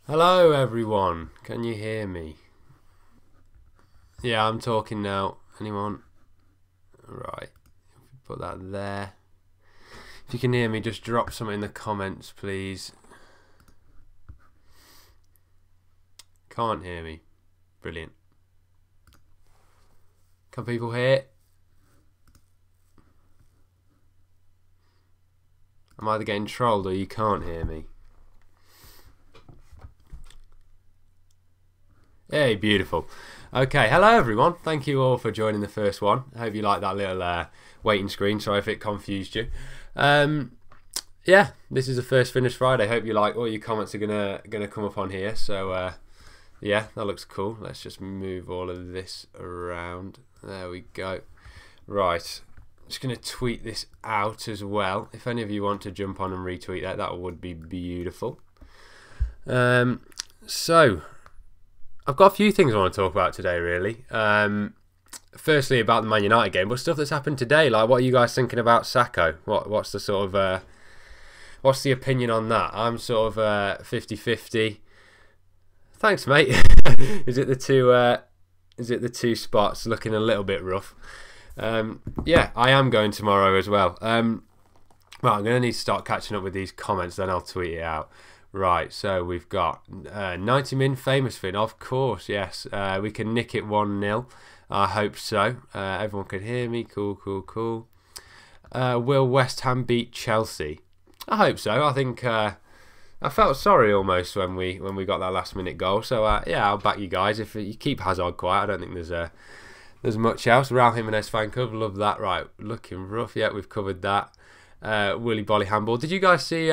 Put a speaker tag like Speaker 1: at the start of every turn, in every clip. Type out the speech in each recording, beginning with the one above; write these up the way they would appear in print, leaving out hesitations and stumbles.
Speaker 1: Hello everyone, can you hear me? Yeah, I'm talking now. Anyone? Right, put that there. If you can hear me, just drop something in the comments, please. Can't hear me. Brilliant. Can people hear? I'm either getting trolled or you can't hear me. Hey, beautiful. Okay, hello everyone. Thank you all for joining the first one. I hope you like that little waiting screen. Sorry if it confused you. Yeah, this is the first Finerrz Friday. Hope you like all your comments are gonna come up on here. So yeah, that looks cool. Let's just move all of this around. There we go. Right, just gonna tweet this out as well. If any of you want to jump on and retweet that, that would be beautiful. So I've got a few things I want to talk about today, really. Firstly, about the Man United game, but stuff that's happened today. Like, what are you guys thinking about Sacco? What's the sort of what's the opinion on that? I'm sort of 50-50. Thanks, mate. Is it the two spots looking a little bit rough? Yeah, I am going tomorrow as well. Well, I'm going to need to start catching up with these comments, then I'll tweet it out. Right, so we've got 90 min famous Finn, of course, yes. We can nick it 1-0. I hope so. Everyone can hear me. Cool. Will West Ham beat Chelsea? I hope so. I think I felt sorry almost when we got that last minute goal. So yeah, I'll back you guys. If you keep Hazard quiet, I don't think there's much else. Raul Jimenez fan club, love that. Right, looking rough. Yeah, we've covered that. Willy Bolly handball. Did you guys see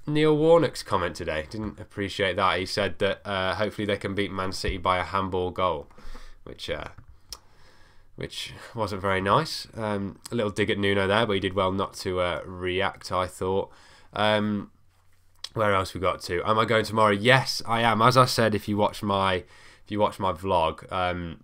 Speaker 1: Neil Warnock's comment today? Didn't appreciate that. He said that hopefully they can beat Man City by a handball goal, which wasn't very nice. A little dig at Nuno there, but he did well not to react, I thought. Where else we got to? Am I going tomorrow? Yes, I am. As I said, if you watch my vlog,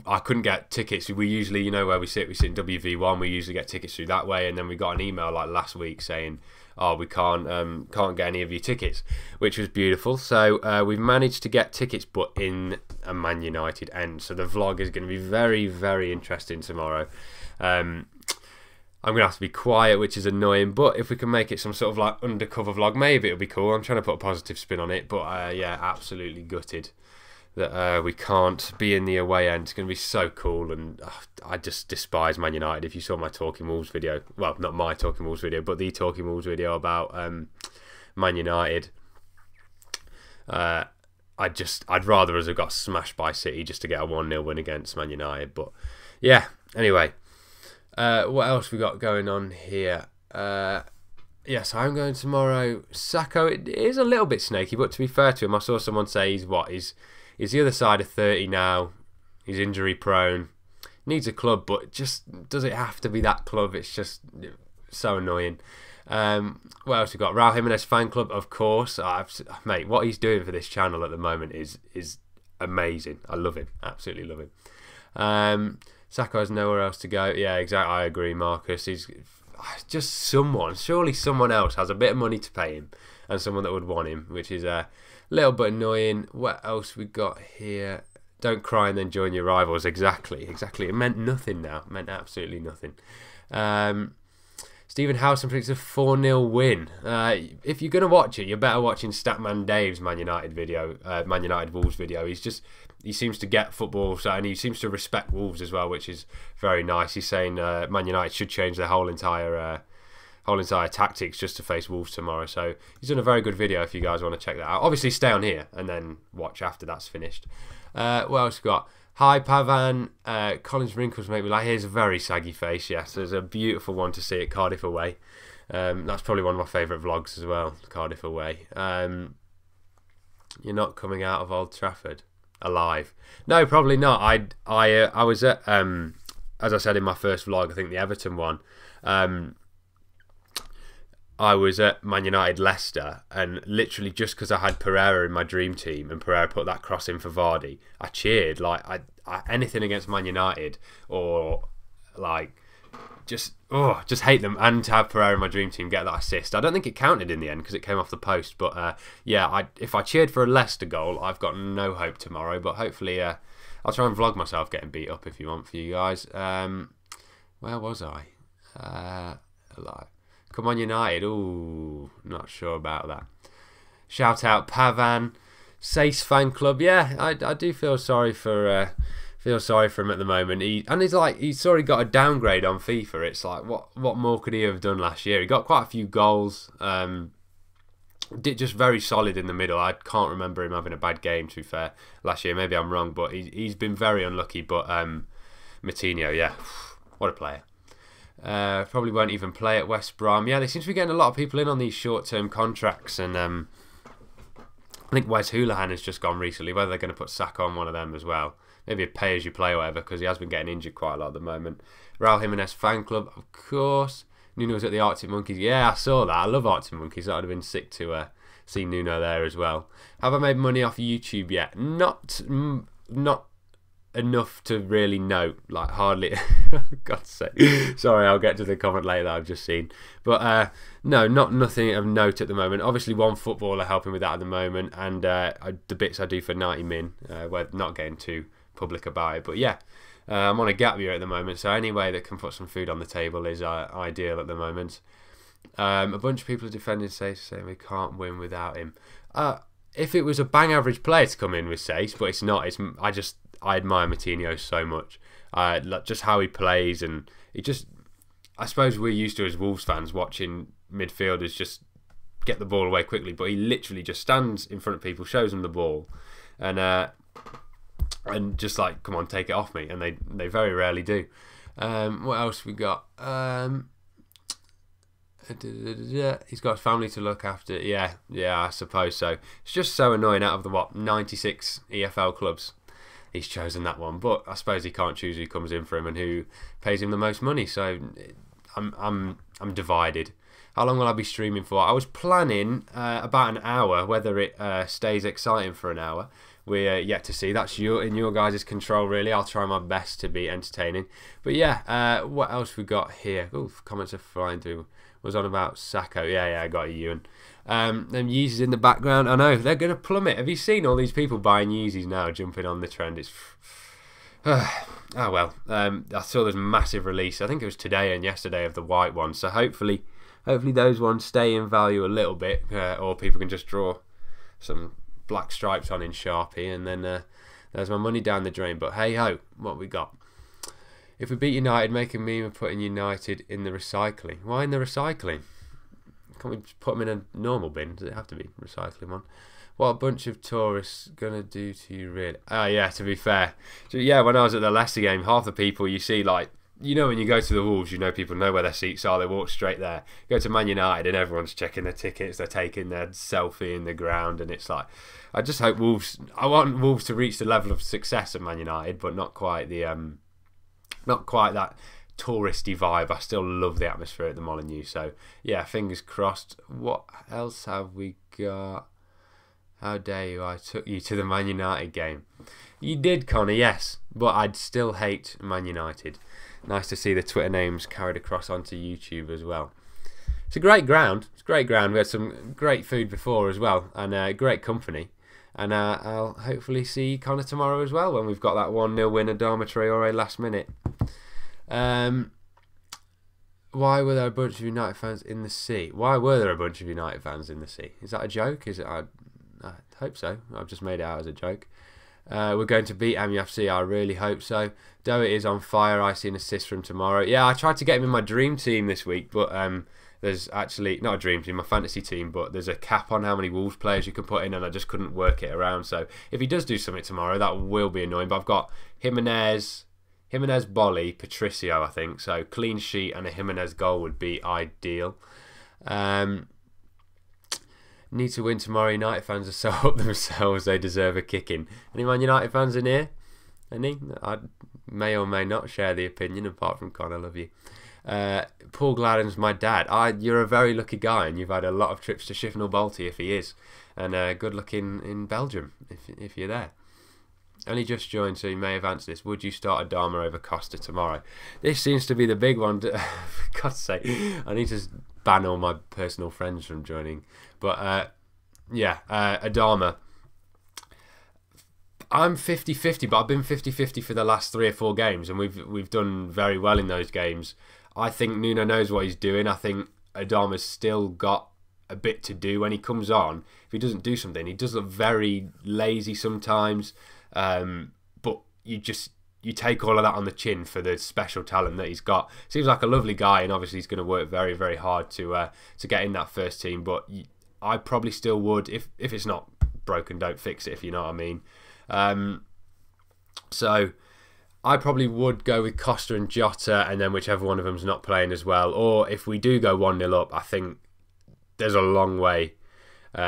Speaker 1: I couldn't get tickets. We usually, you know where we sit in WV1, we usually get tickets through that way, and then we got an email like last week saying, oh, we can't get any of your tickets, which was beautiful. So we've managed to get tickets, but in a Man United end. So the vlog is going to be very, very interesting tomorrow. I'm going to have to be quiet, which is annoying, but if we can make it some sort of like undercover vlog, maybe it'll be cool. I'm trying to put a positive spin on it, but yeah, absolutely gutted that we can't be in the away end. It's going to be so cool, and I just despise Man United. If you saw my Talking Wolves video, well, not my Talking Wolves video, but the Talking Wolves video about Man United, I'd rather us have got smashed by City just to get a 1-0 win against Man United. But yeah, anyway, what else we got going on here? Yes, I'm going tomorrow. Sacco, it is a little bit snaky, but to be fair to him, I saw someone say he's the other side of 30 now. He's injury prone. Needs a club, but just does it have to be that club? It's just so annoying. What else we got? Raul Jimenez fan club, of course. Mate, what he's doing for this channel at the moment is amazing. I love him. Absolutely love him. Sacco has nowhere else to go. Yeah, exactly. I agree, Marcus. He's just someone. Surely someone else has a bit of money to pay him, and someone that would want him, which is little bit annoying. What else we got here? Don't cry and then join your rivals. Exactly. It meant nothing now. It meant absolutely nothing. Stephen Howson predicts a 4-0 win. If you're going to watch it, you're better watching Statman Dave's Man United video, Man United Wolves video. He seems to get football, and he seems to respect Wolves as well, which is very nice. He's saying Man United should change their whole entire tactics just to face Wolves tomorrow. So he's done a very good video if you guys want to check that out. Obviously stay on here and then watch after that's finished. What else we got? Hi Pavan, Colin's wrinkles make me like. Here's a very saggy face. Yes, there's a beautiful one to see at Cardiff away. That's probably one of my favourite vlogs as well, Cardiff away. You're not coming out of Old Trafford alive? No, probably not. I was at as I said in my first vlog, I think the Everton one. I was at Man United Leicester, and literally just because I had Pereira in my dream team and Pereira put that cross in for Vardy, I cheered. Like anything against Man United, or like just hate them. And to have Pereira in my dream team get that assist, I don't think it counted in the end because it came off the post. But yeah, if I cheered for a Leicester goal, I've got no hope tomorrow. But hopefully, I'll try and vlog myself getting beat up if you want, for you guys. Where was I? Come on, United. Ooh, not sure about that. Shout out Pavan, Sace fan club. Yeah, I do feel sorry for him at the moment. He's already got a downgrade on FIFA. It's like, what more could he have done last year? He got quite a few goals. Did just very solid in the middle. I can't remember him having a bad game, to be fair, last year. Maybe I'm wrong, but he's been very unlucky. But Moutinho, yeah, what a player. Probably won't even play at West Brom. Yeah, they seem to be getting a lot of people in on these short-term contracts, and I think Wes Hoolahan has just gone recently. Whether they're going to put Saka on one of them as well. Maybe a pay-as-you-play or whatever, because he has been getting injured quite a lot at the moment. Raul Jimenez fan club, of course. Nuno was at the Arctic Monkeys. Yeah, I saw that. I love Arctic Monkeys. That would have been sick to see Nuno there as well. Have I made money off YouTube yet? Not enough to really note. Like, hardly. God's sake. Sorry, I'll get to the comment later that I've just seen. But no, nothing of note at the moment. Obviously, one footballer helping with that at the moment, and the bits I do for 90 min. We're not getting too public about it, but yeah. I'm on a gap year at the moment, so any way that can put some food on the table is ideal at the moment. A bunch of people are defending Sace, saying we can't win without him. If it was a bang average player to come in with Sace, but it's not. I admire Moutinho so much. Just how he plays, and I suppose we're used to as Wolves fans watching midfielders just get the ball away quickly, but he literally just stands in front of people, shows them the ball, and just like, come on, take it off me, and they very rarely do. What else we got? He's got his family to look after. Yeah, I suppose so. It's just so annoying. Out of the 96 EFL clubs, he's chosen that one. But I suppose he can't choose who comes in for him and who pays him the most money. So I'm divided. How long will I be streaming for? I was planning about an hour. Whether it stays exciting for an hour, we're yet to see. That's in your guys' control, really. I'll try my best to be entertaining. But yeah, what else we got here? Ooh, comments are flying through. Was on about Sacco. Yeah, I got you, Ewan. Them Yeezys in the background. I know, they're going to plummet. Have you seen all these people buying Yeezys now, jumping on the trend? It's... oh, well. I saw this massive release. I think it was today and yesterday of the white ones. So hopefully those ones stay in value a little bit. Or people can just draw some black stripes on in Sharpie. And then there's my money down the drain. But hey-ho, what we got? If we beat United, make a meme of putting United in the recycling. Why in the recycling? Can't we just put them in a normal bin? Does it have to be a recycling one? What a bunch of tourists gonna do to you, really? Oh, yeah, to be fair. So, yeah, when I was at the Leicester game, half the people you see, like, you know, when you go to the Wolves, you know people know where their seats are. They walk straight there. Go to Man United and everyone's checking their tickets. They're taking their selfie in the ground. And it's like, I just hope I want Wolves to reach the level of success of Man United, but not quite that touristy vibe. I still love the atmosphere at the Molineux. So yeah, fingers crossed. What else have we got? How dare you? I took you to the Man United game. You did, Connor, yes, but I'd still hate Man United. Nice to see the Twitter names carried across onto YouTube as well. It's a great ground. It's a great ground. We had some great food before as well, and great company. And I'll hopefully see Connor tomorrow as well when we've got that 1-0 win at Adama Traore last minute. Why were there a bunch of United fans in the sea? Why were there a bunch of United fans in the sea? Is that a joke? Is it? I hope so. I've just made it out as a joke. We're going to beat MUFC. I really hope so. Doherty is on fire. I see an assist from tomorrow. Yeah, I tried to get him in my dream team this week, but there's actually not a dream team, my fantasy team, but there's a cap on how many Wolves players you can put in, and I just couldn't work it around. So if he does do something tomorrow, that will be annoying. But I've got Jimenez, Bolly, Patricio, I think. So clean sheet and a Jimenez goal would be ideal. Need to win tomorrow. United fans are so up themselves, they deserve a kicking. Any Man United fans in here? Any? I may or may not share the opinion, apart from Con, I love you. Paul Gladden's my dad. You're a very lucky guy, and you've had a lot of trips to Shifnal Balti if he is. And good luck in Belgium if you're there. only just joined, so you may have answered this. Would you start Adama over Costa tomorrow? This seems to be the big one. For God's sake, I need to ban all my personal friends from joining. But yeah, Adama. I'm 50-50, but I've been 50-50 for the last 3 or 4 games, and we've done very well in those games. I think Nuno knows what he's doing. I think Adama's still got a bit to do when he comes on. If he doesn't do something, he does look very lazy sometimes. But you take all of that on the chin for the special talent that he's got. Seems like a lovely guy, and obviously he's going to work very, very hard to get in that first team. But I probably still would, if it's not broken, don't fix it, if you know what I mean. So I probably would go with Costa and Jota, and then whichever one of them's not playing as well. Or if we do go 1-0 up, I think there's a long way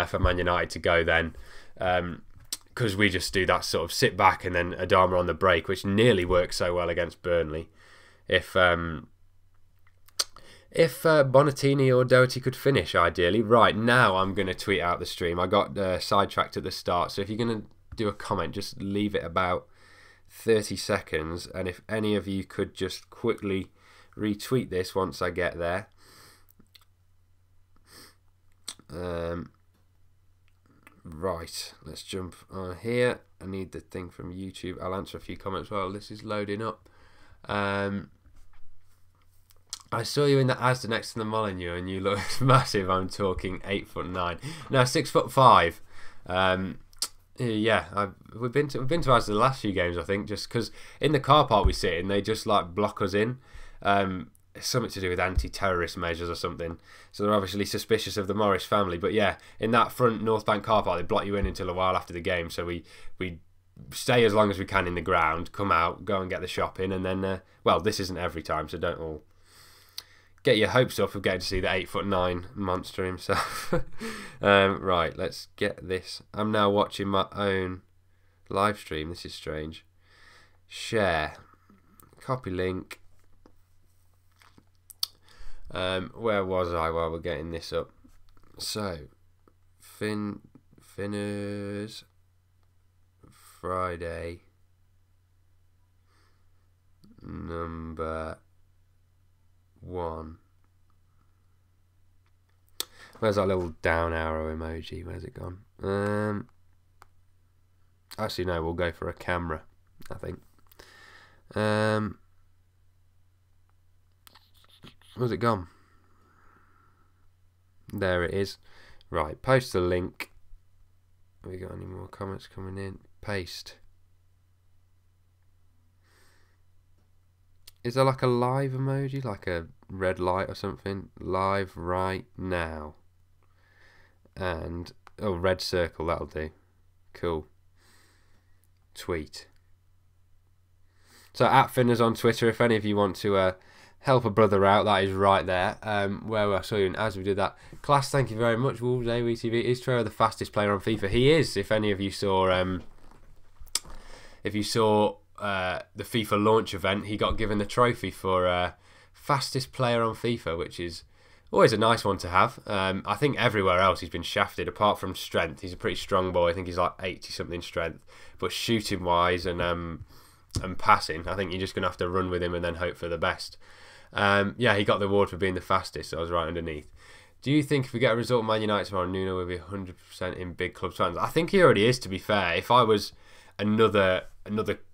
Speaker 1: for Man United to go then, because we just do that sort of sit back and then Adama on the break, which nearly works so well against Burnley. If Bonatini or Doherty could finish, ideally. Right, now I'm going to tweet out the stream. I got sidetracked at the start, so if you're going to do a comment, just leave it about 30 seconds, and if any of you could just quickly retweet this once I get there. Right, let's jump on here. I need the thing from YouTube. I'll answer a few comments while this is loading up. I saw you in the Asda next to the Molineux and you looked massive. I'm talking 8'9". No, 6'5". Yeah, we've been to Asda the last few games, I think, just because in the car park we sit in, they just like block us in. It's something to do with anti-terrorist measures or something. So they're obviously suspicious of the Morris family. But yeah, in that front North Bank car park, they block you in until a while after the game. So we stay as long as we can in the ground, come out, go and get the shopping, and then well, this isn't every time, so don't all get your hopes up of getting to see the 8'9" monster himself. Right, let's get this. I'm now watching my own live stream. This is strange. Share. Copy link. Where was I while we're getting this up? So, Finerrz Friday number 1. Where's that little down arrow emoji? Where's it gone? Actually, no, we'll go for a camera, I think. Where's it gone? There it is. Right, post the link. Have we got any more comments coming in? Paste. Is there like a live emoji? Like a red light or something? Live right now. And, oh, red circle, that'll do. Cool. Tweet. So, at Finerrz on Twitter, if any of you want to help a brother out, that is right there. Where I saw you, and as we did that, class, thank you very much. Wolves AWTV, is Trevor the fastest player on FIFA? He is. If any of you saw, the FIFA launch event, he got given the trophy for fastest player on FIFA, which is always a nice one to have. I think everywhere else he's been shafted, apart from strength. He's a pretty strong boy. I think he's like 80 something strength, but shooting wise and passing, I think you're just gonna have to run with him and then hope for the best. Yeah, he got the award for being the fastest, so I was right underneath. Do you think if we get a result Man United tomorrow, Nuno will be 100% in big club fans? I think he already is, to be fair. If I was another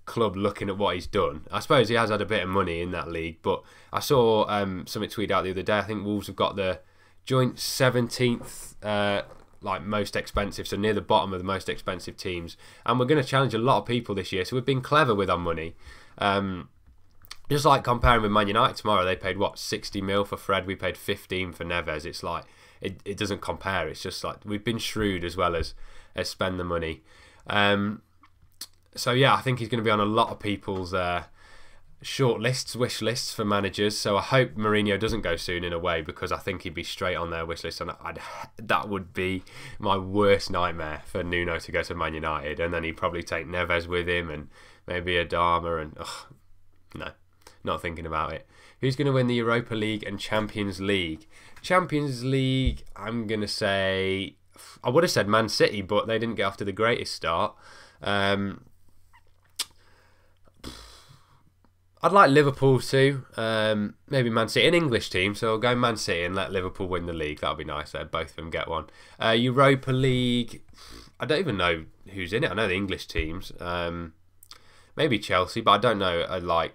Speaker 1: club looking at what he's done, I suppose he has had a bit of money in that league, but I saw something tweeted out the other day. I think Wolves have got the joint 17th like most expensive, so near the bottom of the most expensive teams, and we're going to challenge a lot of people this year, so we've been clever with our money. Just like comparing with Man United tomorrow, they paid what, 60 mil for Fred, we paid 15 for Neves. It's like it doesn't compare. It's just like we've been shrewd as well as spend the money. So yeah, I think he's going to be on a lot of people's short lists, wish lists for managers. So I hope Mourinho doesn't go soon in a way, because I think he'd be straight on their wish list, and that would be my worst nightmare for Nuno to go to Man United, and then he'd probably take Neves with him and maybe Adama, and no, not thinking about it. Who's going to win the Europa League and Champions League? Champions League, I'm going to say, I would have said Man City, but they didn't get off to the greatest start. I'd like Liverpool too. Maybe Man City, an English team. So I'll go Man City and let Liverpool win the league. That'll be nice. Both of them get one. Europa League. I don't even know who's in it. I know the English teams. Maybe Chelsea, but I don't know. I like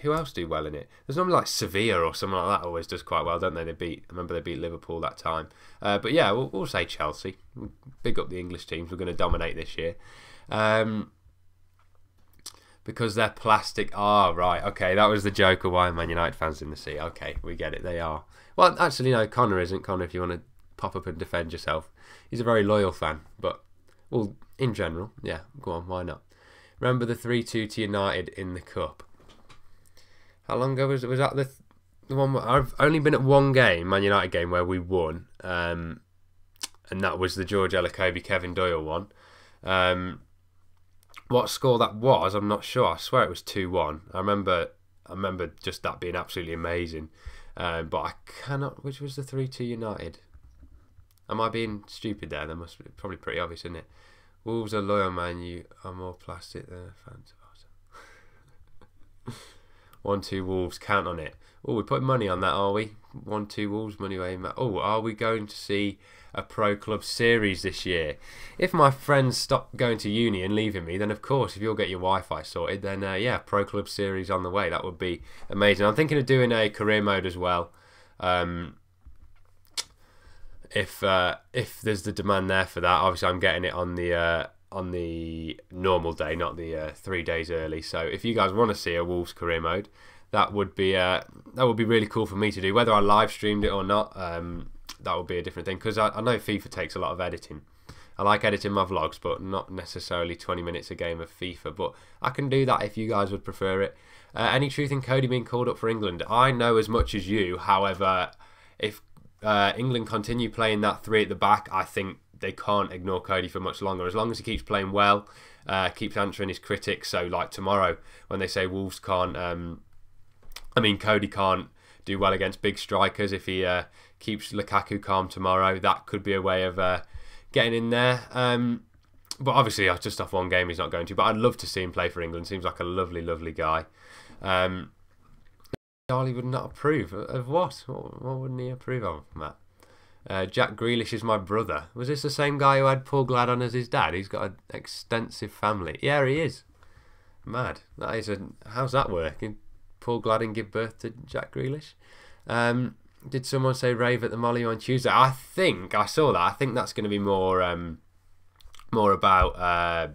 Speaker 1: who else do well in it. There's normally like Sevilla or someone like that always does quite well, don't they? I remember they beat Liverpool that time. But yeah, we'll say Chelsea. Big up the English teams. We're going to dominate this year. Because they're plastic. Right. Okay, that was the joke of why Man United fans in the sea. Okay, we get it. They are. Well, actually, no, Connor isn't. Connor, if you want to pop up and defend yourself. He's a very loyal fan. But, well, in general, yeah, go on, why not? Remember the 3-2 to United in the Cup. How long ago was that the one? I've only been at one game, Man United game, where we won. And that was the George Elokobi, Kevin Doyle one. What score that was, I'm not sure. I swear it was 2-1. I remember just that being absolutely amazing. But I cannot. Which was the 3-2 United? Am I being stupid there? That must be probably pretty obvious, isn't it? Wolves are loyal, man. You are more plastic than fans. 1-2 Wolves. Count on it. Oh, we're putting money on that, are we? 1-2 Wolves. Money away. Oh, are we going to see a Pro Club Series this year? If my friends stop going to uni and leaving me, then of course, if you'll get your Wi-Fi sorted, then yeah, Pro Club Series on the way. That would be amazing. I'm thinking of doing a career mode as well. If there's the demand there for that, obviously I'm getting it on the normal day, not the 3 days early. So if you guys want to see a Wolves career mode, that would be really cool for me to do. Whether I live streamed it or not, that would be a different thing, because I know FIFA takes a lot of editing. I like editing my vlogs, but not necessarily 20 minutes a game of FIFA. But I can do that if you guys would prefer it. Any truth in Cody being called up for England? I know as much as you. However, if England continue playing that three at the back, I think they can't ignore Cody for much longer. As long as he keeps playing well, keeps answering his critics. So like tomorrow, when they say Wolves can't, Cody can't do well against big strikers. If he keeps Lukaku calm tomorrow, that could be a way of getting in there. But obviously, just off one game, he's not going to. But I'd love to see him play for England. Seems like a lovely, lovely guy. Charlie would not approve of what? What wouldn't he approve of, Matt? Jack Grealish is my brother. Was this the same guy who had Paul Gladon as his dad? He's got an extensive family. Yeah, he is. Mad. That is how's that work? Did Paul Gladon give birth to Jack Grealish? Did someone say rave at the Molly on Tuesday? I think I saw that. I think that's going to be more about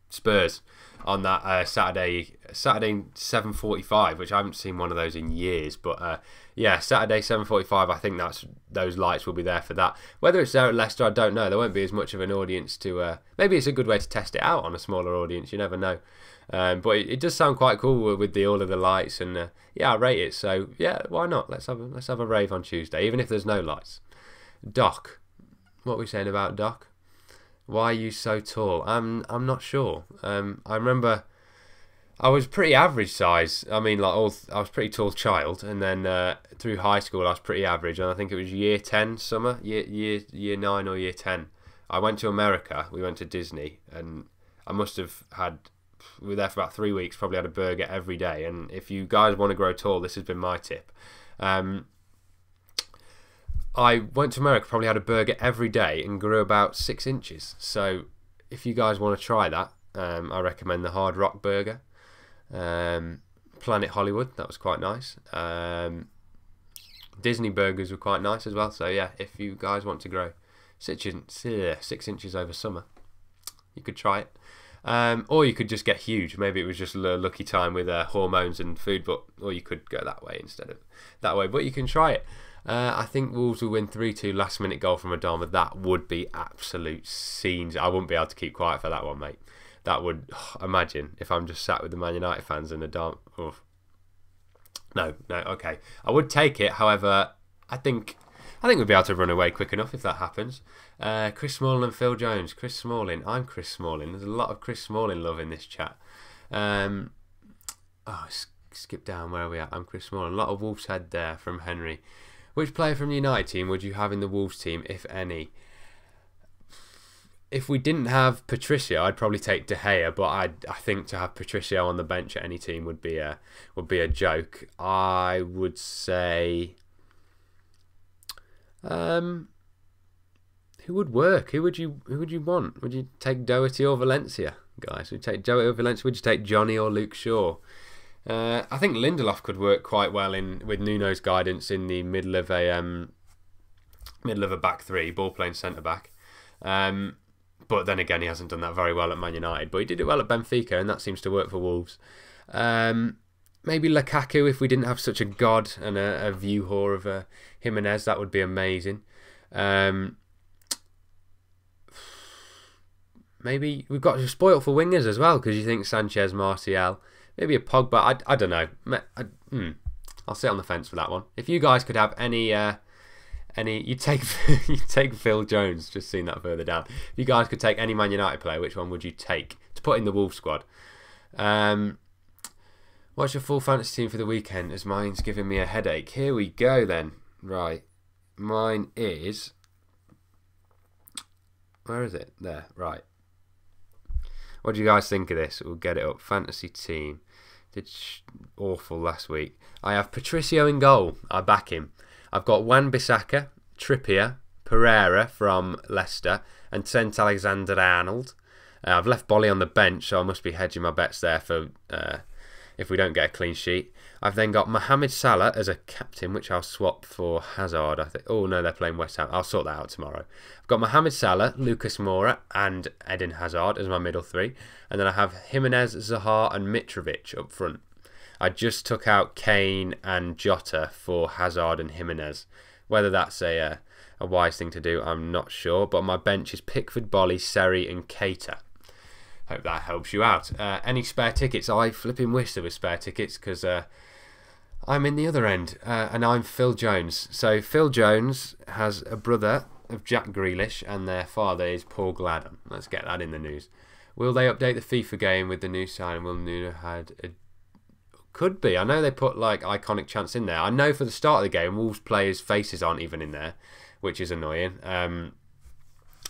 Speaker 1: Spurs on that Saturday 7:45, which I haven't seen one of those in years. But yeah, Saturday 7:45. I think those lights will be there for that. Whether it's there at Leicester, I don't know. There won't be as much of an audience to. Maybe it's a good way to test it out on a smaller audience. You never know. But it does sound quite cool with all of the lights, and yeah, I rate it. So yeah, why not? Let's have a rave on Tuesday, even if there's no lights. Doc, what are we saying about Doc? Why are you so tall? I'm not sure. I remember I was pretty average size. I was pretty tall child, and then through high school I was pretty average. And I think it was year 10 summer, year 9 or year 10. I went to America. We went to Disney, and I must have had. We were there for about 3 weeks. Probably had a burger every day. And if you guys want to grow tall, this has been my tip. I went to America, probably had a burger every day, and grew about 6 inches. So if you guys want to try that, I recommend the Hard Rock Burger. Planet Hollywood, that was quite nice. Disney burgers were quite nice as well. So yeah, if you guys want to grow 6 inches over summer, you could try it. Or you could just get huge. Maybe it was just a lucky time with hormones and food, or you could go that way instead of that way. But you can try it. I think Wolves will win 3-2, last minute goal from Adama. That would be absolute scenes. I wouldn't be able to keep quiet for that one, mate. That would, imagine if I'm just sat with the Man United fans and Adama. No, okay. I would take it. However, I think we'd be able to run away quick enough if that happens. Chris Smalling and Phil Jones. Chris Smalling. I'm Chris Smalling. There's a lot of Chris Smalling love in this chat. Skip down. Where are we at? I'm Chris Smalling. A lot of Wolves head there from Henry. Which player from the United team would you have in the Wolves team, if any? if we didn't have Patricio, I'd probably take De Gea, but I think to have Patricio on the bench at any team would be a joke. I would say, who would work? Who would you want? Would you take Doherty or Valencia, guys? Would you take Doherty or Valencia? Would you take Johnny or Luke Shaw? I think Lindelof could work quite well with Nuno's guidance in the middle of a back three, ball playing centre back. But then again, he hasn't done that very well at Man United. But he did it well at Benfica, and that seems to work for Wolves. Maybe Lukaku, if we didn't have such a god and a view whore of Jimenez, that would be amazing. Maybe we've got spoilt for wingers as well, because you think Sanchez, Martial, maybe a Pogba. I don't know. I'll sit on the fence for that one. If you guys could have any, you take Phil Jones. Just seen that further down. If you guys could take any Man United player, which one would you take to put in the Wolves squad? What's your full fantasy team for the weekend? As mine's giving me a headache. Here we go then. Right, mine is. Where is it? There. Right. What do you guys think of this? We'll get it up. Fantasy team. Did awful last week. I have Patricio in goal. I back him. I've got Wan-Bissaka, Trippier, Pereira from Leicester, and Trent Alexander-Arnold. I've left Bolly on the bench, so I must be hedging my bets there for if we don't get a clean sheet. I've then got Mohamed Salah as a captain, which I'll swap for Hazard, I think. Oh, no, they're playing West Ham. I'll sort that out tomorrow. I've got Mohamed Salah, Lucas Moura, and Eden Hazard as my middle three. And then I have Jimenez, Zaha, and Mitrovic up front. I just took out Kane and Jota for Hazard and Jimenez. Whether that's a wise thing to do, I'm not sure. But my bench is Pickford, Bolly, Seri, and Keita. Hope that helps you out. Any spare tickets? I flipping wish there was spare tickets, because I'm in the other end, and I'm Phil Jones. So Phil Jones has a brother of Jack Grealish, and their father is Paul Gladden. Let's get that in the news. Will they update the FIFA game with the new sign? Will Nuno had a... Could be. I know they put like iconic chants in there. I know for the start of the game, Wolves players' faces aren't even in there, which is annoying. I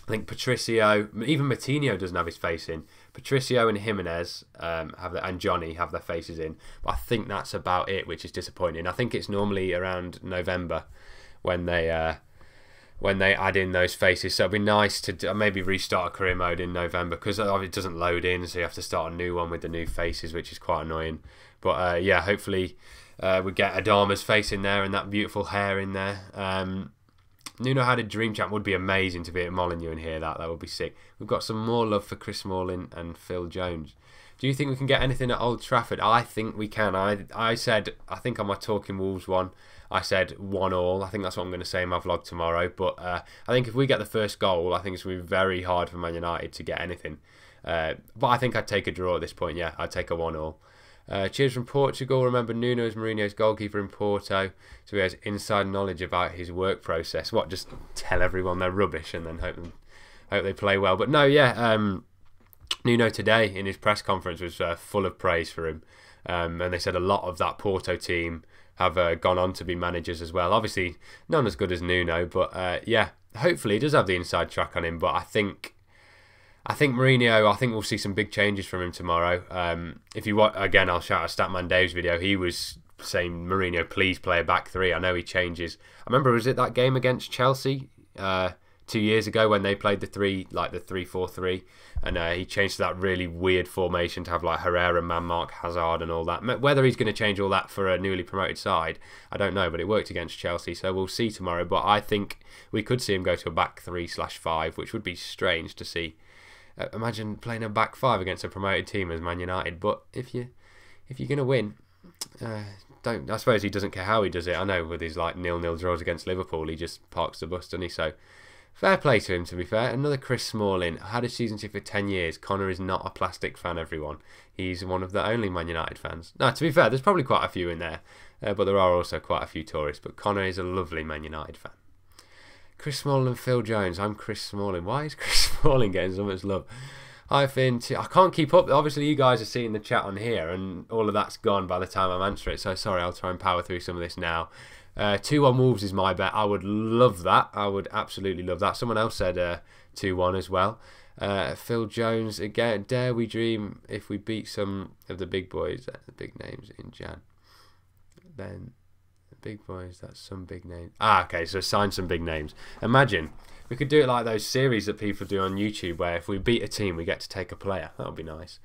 Speaker 1: think Patricio, even Matinho doesn't have his face in. Patricio and Jimenez and Johnny have their faces in, but I think that's about it, which is disappointing. I think it's normally around November when they add in those faces. So it'd be nice to maybe restart a career mode in November, because it doesn't load in, so you have to start a new one with the new faces, which is quite annoying. But yeah, hopefully we get Adama's face in there and that beautiful hair in there. Nuno had a dream champ. Would be amazing to be at Molineux and hear that. That would be sick. We've got some more love for Chris Smalling and Phil Jones. Do you think we can get anything at Old Trafford? I think we can. I said, I think on my Talking Wolves one, I said 1-1. I think that's what I'm going to say in my vlog tomorrow. But I think if we get the first goal, I think it's going to be very hard for Man United to get anything. But I think I'd take a draw at this point. Yeah, I'd take a 1-1. Cheers from Portugal. Remember, Nuno is Mourinho's goalkeeper in Porto, so he has inside knowledge about his work process. What, just tell everyone they're rubbish and then hope they play well? But no, yeah, Nuno today in his press conference was full of praise for him, and they said a lot of that Porto team have gone on to be managers as well. Obviously, none as good as Nuno, but yeah, hopefully he does have the inside track on him. But I think Mourinho, I think we'll see some big changes from him tomorrow. If you want, again, I'll shout out Statman Dave's video. He was saying, Mourinho, please play a back three. I know he changes. I remember, was it that game against Chelsea 2 years ago when they played the 3-4-3, and he changed to that really weird formation to have like Herrera, man mark, Hazard, and all that. Whether he's going to change all that for a newly promoted side, I don't know, but it worked against Chelsea, so we'll see tomorrow. But I think we could see him go to a back 3/5, which would be strange to see. Imagine playing a back five against a promoted team as Man United. But if you're gonna win, don't. I suppose he doesn't care how he does it. I know with his like 0-0 draws against Liverpool, he just parks the bus, doesn't he? So fair play to him. To be fair, another Chris Smalling. I had a season ticket for 10 years. Connor is not a plastic fan. Everyone, he's one of the only Man United fans. No, to be fair, there's probably quite a few in there, but there are also quite a few tourists. But Connor is a lovely Man United fan. Chris Smalling and Phil Jones. I'm Chris Smalling. Why is Chris Smalling getting so much love? I can't keep up. Obviously, you guys are seeing the chat on here, and all of that's gone by the time I'm answering it. So sorry, I'll try and power through some of this now. 2-1 Wolves is my bet. I would love that. I would absolutely love that. Someone else said 2-1 as well. Phil Jones again. Dare we dream if we beat some of the big boys, the big names in Jan. Then the big boys, that's some big names. Okay, so sign some big names. Imagine we could do it like those series that people do on YouTube, where if we beat a team, we get to take a player. That would be nice.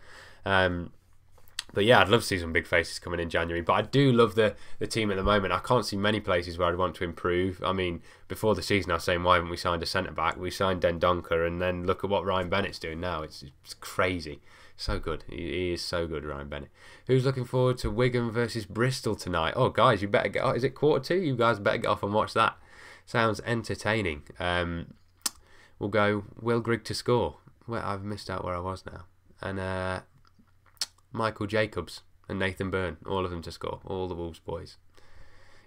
Speaker 1: But yeah, I'd love to see some big faces coming in January. But I do love the team at the moment. I can't see many places where I'd want to improve. I mean, before the season, I was saying, why haven't we signed a centre-back? We signed Dendoncker, and then look at what Ryan Bennett's doing now. It's crazy. So good. He is so good, Ryan Bennett. Who's looking forward to Wigan versus Bristol tonight? Oh, guys, you better get off. Is it 1:45? You guys better get off and watch that. Sounds entertaining. We'll go Will Grigg to score. Well, I've missed out where I was now. And Michael Jacobs and Nathan Byrne, all of them to score, all the Wolves boys.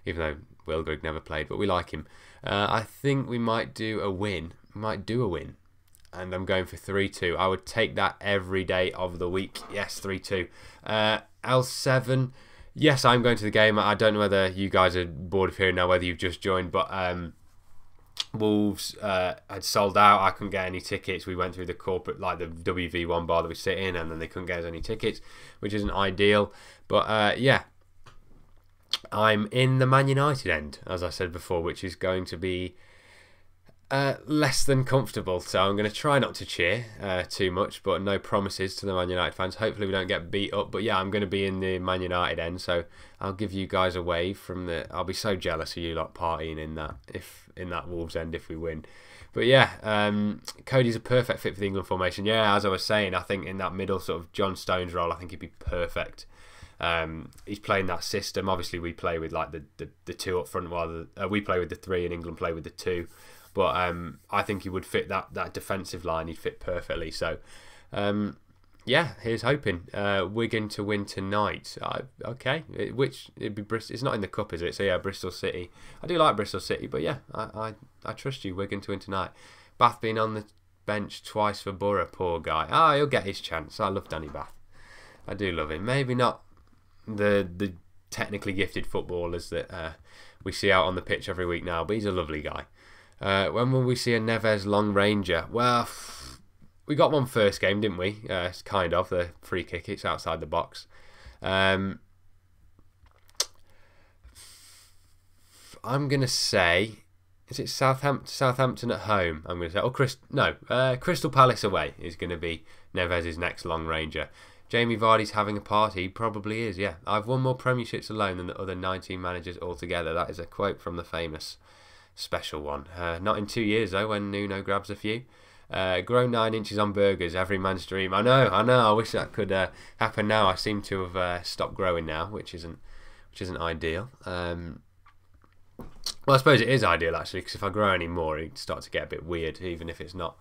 Speaker 1: Even though Will Grigg never played, but we like him. I think we might do a win. And I'm going for 3-2. I would take that every day of the week. Yes, 3-2. L7. Yes, I'm going to the game. I don't know whether you guys are bored of hearing now, whether you've just joined, but Wolves had sold out. I couldn't get any tickets. We went through the corporate, like the WV1 bar that we sit in, and then they couldn't get us any tickets, which isn't ideal. But yeah, I'm in the Man United end, as I said before, which is going to be less than comfortable. So I'm going to try not to cheer too much, but no promises to the Man United fans. Hopefully we don't get beat up. But yeah, I'm going to be in the Man United end, so I'll give you guys a wave from the. I'll be so jealous of you lot partying in that Wolves end if we win. But yeah, Cody's a perfect fit for the England formation. Yeah, as I was saying, I think in that middle sort of John Stones role, I think he'd be perfect. He's playing that system. Obviously, we play with like the two up front, while we play with the three and England play with the two. But I think he would fit that defensive line. He'd fit perfectly. So, yeah, here's hoping. Wigan to win tonight. Okay, it'd be Bristol. It's not in the cup, is it? So yeah, Bristol City. I do like Bristol City, but yeah, I trust you. Wigan to win tonight. Bath being on the bench twice for Borough. Poor guy. He'll get his chance. I love Danny Bath. I do love him. Maybe not the technically gifted footballers that we see out on the pitch every week now, but he's a lovely guy. When will we see a Neves long ranger? Well, we got one first game, didn't we? It's kind of the free kick. It's outside the box. I'm gonna say, is it Southampton at home? I'm gonna say, Crystal Palace away is gonna be Neves' next long ranger. Jamie Vardy's having a party. He probably is. Yeah, I've won more premierships alone than the other 19 managers altogether. That is a quote from the famous special one. Not in 2 years though, when Nuno grabs a few. Grow 9 inches on burgers, every man's dream. I know. I wish that could happen now. I seem to have stopped growing now, which isn't ideal. Well, I suppose it is ideal actually, because if I grow any more, it starts to get a bit weird, even if it's not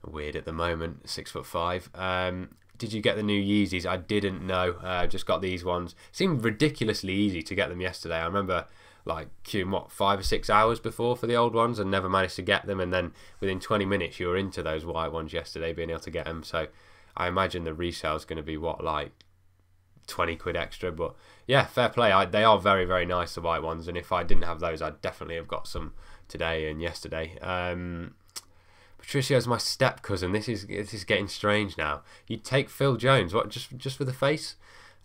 Speaker 1: weird at the moment. 6'5". Did you get the new Yeezys? I didn't know. Just got these ones. Seemed ridiculously easy to get them yesterday. I remember like queuing 5 or 6 hours before for the old ones and never managed to get them, and then within 20 minutes you were into those white ones yesterday, being able to get them. So I imagine the resale is going to be like 20 quid extra, but yeah, fair play. They are very, very nice, the white ones, and if I didn't have those, I'd definitely have got some today and yesterday. Patricio's my step cousin. This is getting strange now. You'd take Phil Jones, what, just for the face?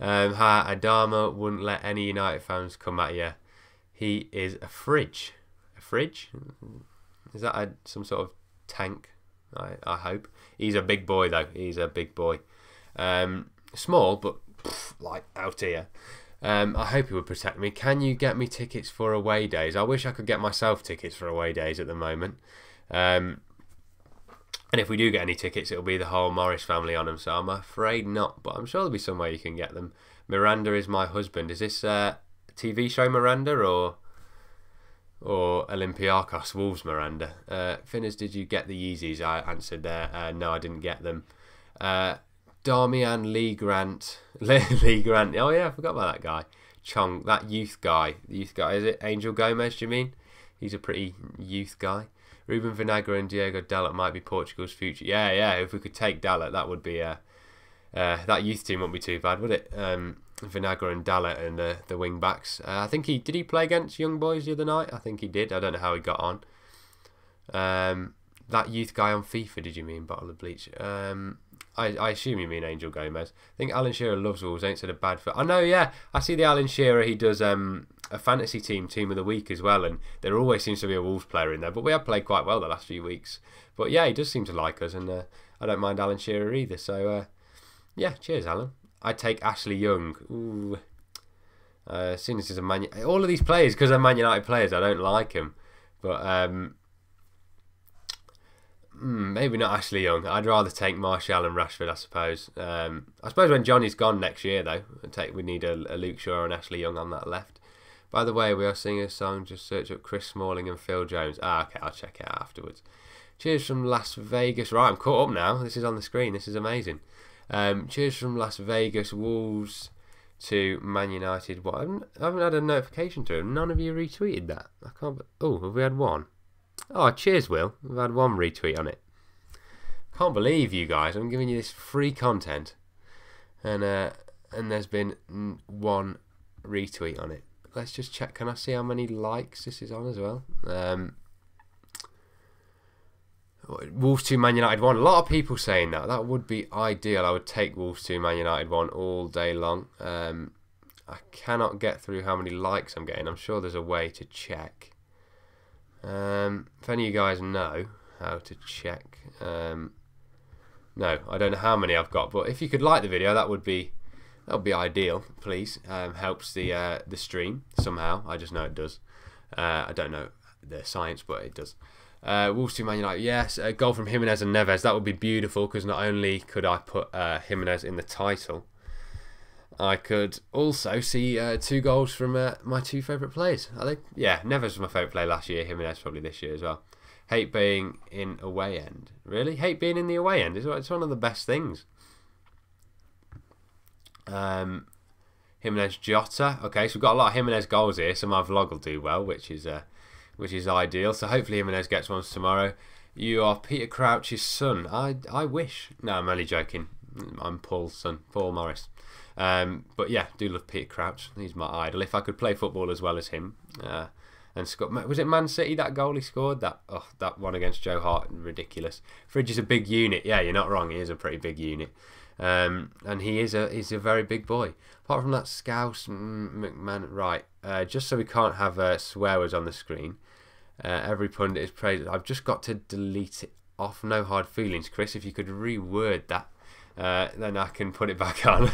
Speaker 1: Adama wouldn't let any United fans come at you. He is a fridge. A fridge? Is that some sort of tank? I hope. He's a big boy though. He's a big boy. Small, but like out here. I hope he would protect me. Can you get me tickets for away days? I wish I could get myself tickets for away days at the moment. And if we do get any tickets, it'll be the whole Morris family on them, so I'm afraid not. But I'm sure there'll be some way you can get them. Miranda is my husband. Is this a TV show Miranda or Olympiacos Wolves Miranda? Finerrz, did you get the Yeezys? I answered there. No, I didn't get them. Darmian Lee Grant. Lee Grant. Oh yeah, I forgot about that guy. Chong, that youth guy. The youth guy. Is it Angel Gomez, do you mean? He's a pretty youth guy. Ruben Vinagre and Diego Dalot might be Portugal's future. Yeah. If we could take Dalot, that would be that youth team wouldn't be too bad, would it? Vinagre and Dalot and the wing backs. I think did he play against Young Boys the other night? I think he did. I don't know how he got on. that youth guy on FIFA, did you mean Bottle of Bleach? I assume you mean Angel Gomez. I think Alan Shearer loves Wolves, ain't said a bad for. I know, yeah. I see the Alan Shearer, he does a fantasy team of the week as well, and there always seems to be a Wolves player in there, but we have played quite well the last few weeks. But yeah, he does seem to like us, and I don't mind Alan Shearer either, so yeah, cheers Alan. I'd take Ashley Young. Ooh. Seeing as he's a all of these players, because they're Man United players, I don't like him. But maybe not Ashley Young. I'd rather take Martial and Rashford, I suppose. I suppose when Johnny's gone next year, though, we need a Luke Shaw and Ashley Young on that left. By the way, we are singing a song. Just search up Chris Smalling and Phil Jones. Okay, I'll check it out afterwards. Cheers from Las Vegas. Right, I'm caught up now. This is on the screen. This is amazing. Cheers from Las Vegas. Wolves to Man United. What? I haven't had a notification to him. None of you retweeted that. I can't. Oh, have we had one? Oh, cheers, Will. We've had one retweet on it. Can't believe you guys. I'm giving you this free content, and there's been one retweet on it. Let's just check. Can I see how many likes this is on as well? Wolves 2 Man United 1. A lot of people saying that. That would be ideal. I would take Wolves 2 Man United 1 all day long. I cannot get through how many likes I'm getting. I'm sure there's a way to check. If any of you guys know how to check. No, I don't know how many I've got, but if you could like the video, that would be ideal, please. Helps the stream somehow. I just know it does. I don't know the science, but it does. Wolves 2 Man United, yes. A goal from Jimenez and Neves. That would be beautiful, because not only could I put Jimenez in the title, I could also see 2 goals from my 2 favourite players. I think, yeah, Neves was my favourite player last year. Jimenez probably this year as well. Hate being in away end. Really? Hate being in the away end. It's one of the best things. Jimenez Jota. Okay, so we've got a lot of Jimenez goals here, so my vlog will do well, which is ideal. So hopefully Jimenez gets one tomorrow. You are Peter Crouch's son. I wish. No, I'm only joking. I'm Paul's son, Paul Morris. But yeah, do love Peter Crouch. He's my idol. If I could play football as well as him, and was it Man City that goal he scored? That one against Joe Hart, ridiculous. Fridge is a big unit. Yeah, you're not wrong. He is a pretty big unit. And he's a very big boy. Apart from that Scouse McMahon, right? Just so we can't have swear words on the screen. Every pundit is praised. I've just got to delete it off. No hard feelings, Chris. If you could reword that, then I can put it back on.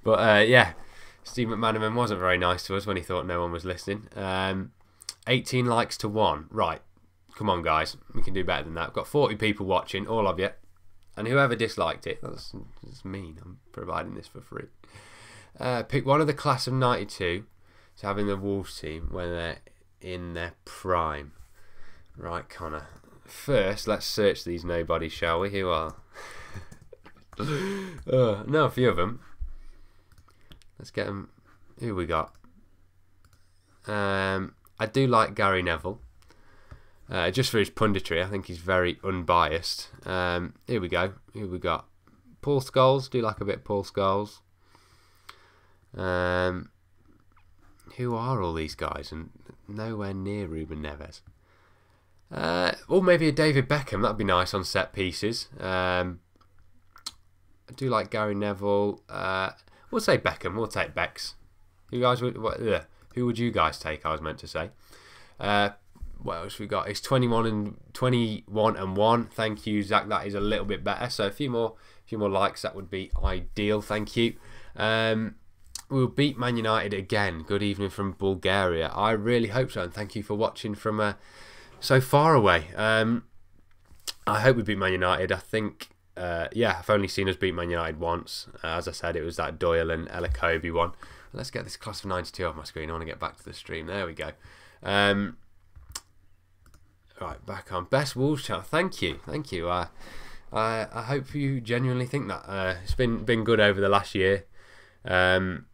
Speaker 1: But yeah, Steve McManaman wasn't very nice to us when he thought no one was listening. 18 likes to 1. Right, come on, guys. We can do better than that. We've got 40 people watching, all of you. And whoever disliked it, that's mean. I'm providing this for free. Pick one of the class of 92 to have in the Wolves team when they're in their prime. Right, Connor. First, let's search these nobodies, shall we? Who are? No, a few of them. Let's get them. Who we got? I do like Gary Neville. Just for his punditry, I think he's very unbiased. Here we go. Here we got Paul Scholes. Do like a bit of Paul Scholes. Who are all these guys? And nowhere near Ruben Neves. Or maybe a David Beckham. That'd be nice on set pieces. I do like Gary Neville. We'll say Beckham. We'll take Becks. You guys would who would you guys take? I was meant to say. What else we got? It's 21 and 1. Thank you, Zach. That is a little bit better. So a few more likes. That would be ideal. Thank you. We'll beat Man United again. Good evening from Bulgaria. I really hope so, and thank you for watching from so far away. I hope we beat Man United. I think, yeah, I've only seen us beat Man United once. As I said, it was that Doyle and Elakobi one. Let's get this class of 92 off my screen. I want to get back to the stream. There we go. Right, back on Best Wolves channel. Thank you. I hope you genuinely think that. It's been good over the last year. And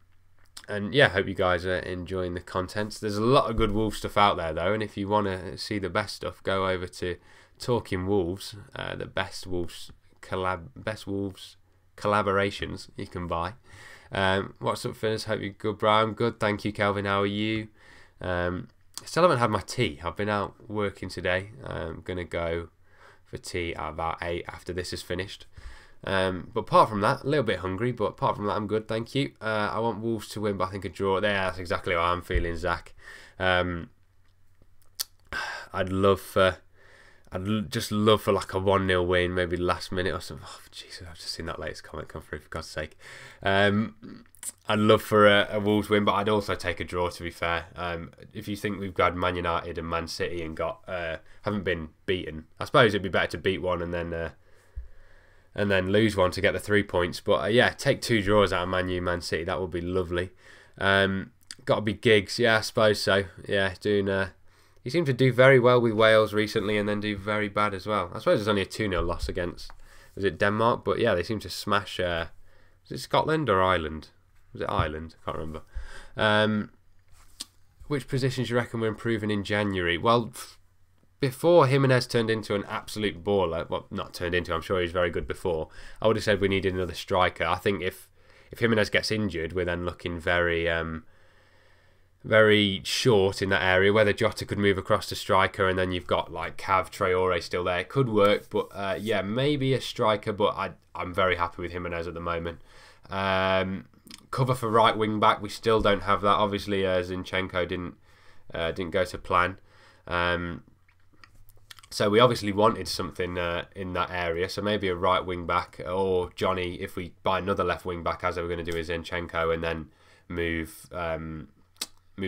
Speaker 1: yeah, I hope you guys are enjoying the content. There's a lot of good Wolves stuff out there though, and if you want to see the best stuff, go over to Talking Wolves, the best Wolves collaborations you can buy. What's up, Finerrz? Hope you're good, bro. I'm good, thank you, Kelvin. How are you? Still haven't had my tea. I've been out working today. I'm gonna go for tea at about 8 after this is finished. But apart from that, a little bit hungry, but apart from that, I'm good, thank you. I want Wolves to win, but I think a draw. There, that's exactly how I'm feeling, Zach. I'd just love for like a 1-0 win, maybe last minute or something. Oh, Jesus, I've just seen that latest comment come through, for God's sake. I'd love for a Wolves win, but I'd also take a draw, to be fair. If you think we've got Man United and Man City and haven't been beaten, I suppose it'd be better to beat one and then lose one to get the 3 points. But yeah, take 2 draws out of Man U, Man City. That would be lovely. Got to be Giggs. Yeah, I suppose so. Yeah, he seemed to do very well with Wales recently and then do very bad as well. I suppose it's only a 2-0 loss against, was it Denmark? But yeah, they seem to smash, was it Scotland or Ireland? Was it Ireland? I can't remember. Which positions do you reckon we're improving in January? Well, before Jimenez turned into an absolute baller, well, not turned into, I'm sure he was very good before, I would have said we needed another striker. I think if Jimenez gets injured, we're then looking very short in that area. Whether Jota could move across to striker and then you've got like Cav, Traore still there, it could work. But yeah, maybe a striker, but I'm very happy with Jimenez at the moment. Cover for right wing back, we still don't have that. Obviously, Zinchenko didn't go to plan. So we obviously wanted something in that area. So maybe a right wing back or Johnny, if we buy another left wing back, as they were going to do with Zinchenko, and then move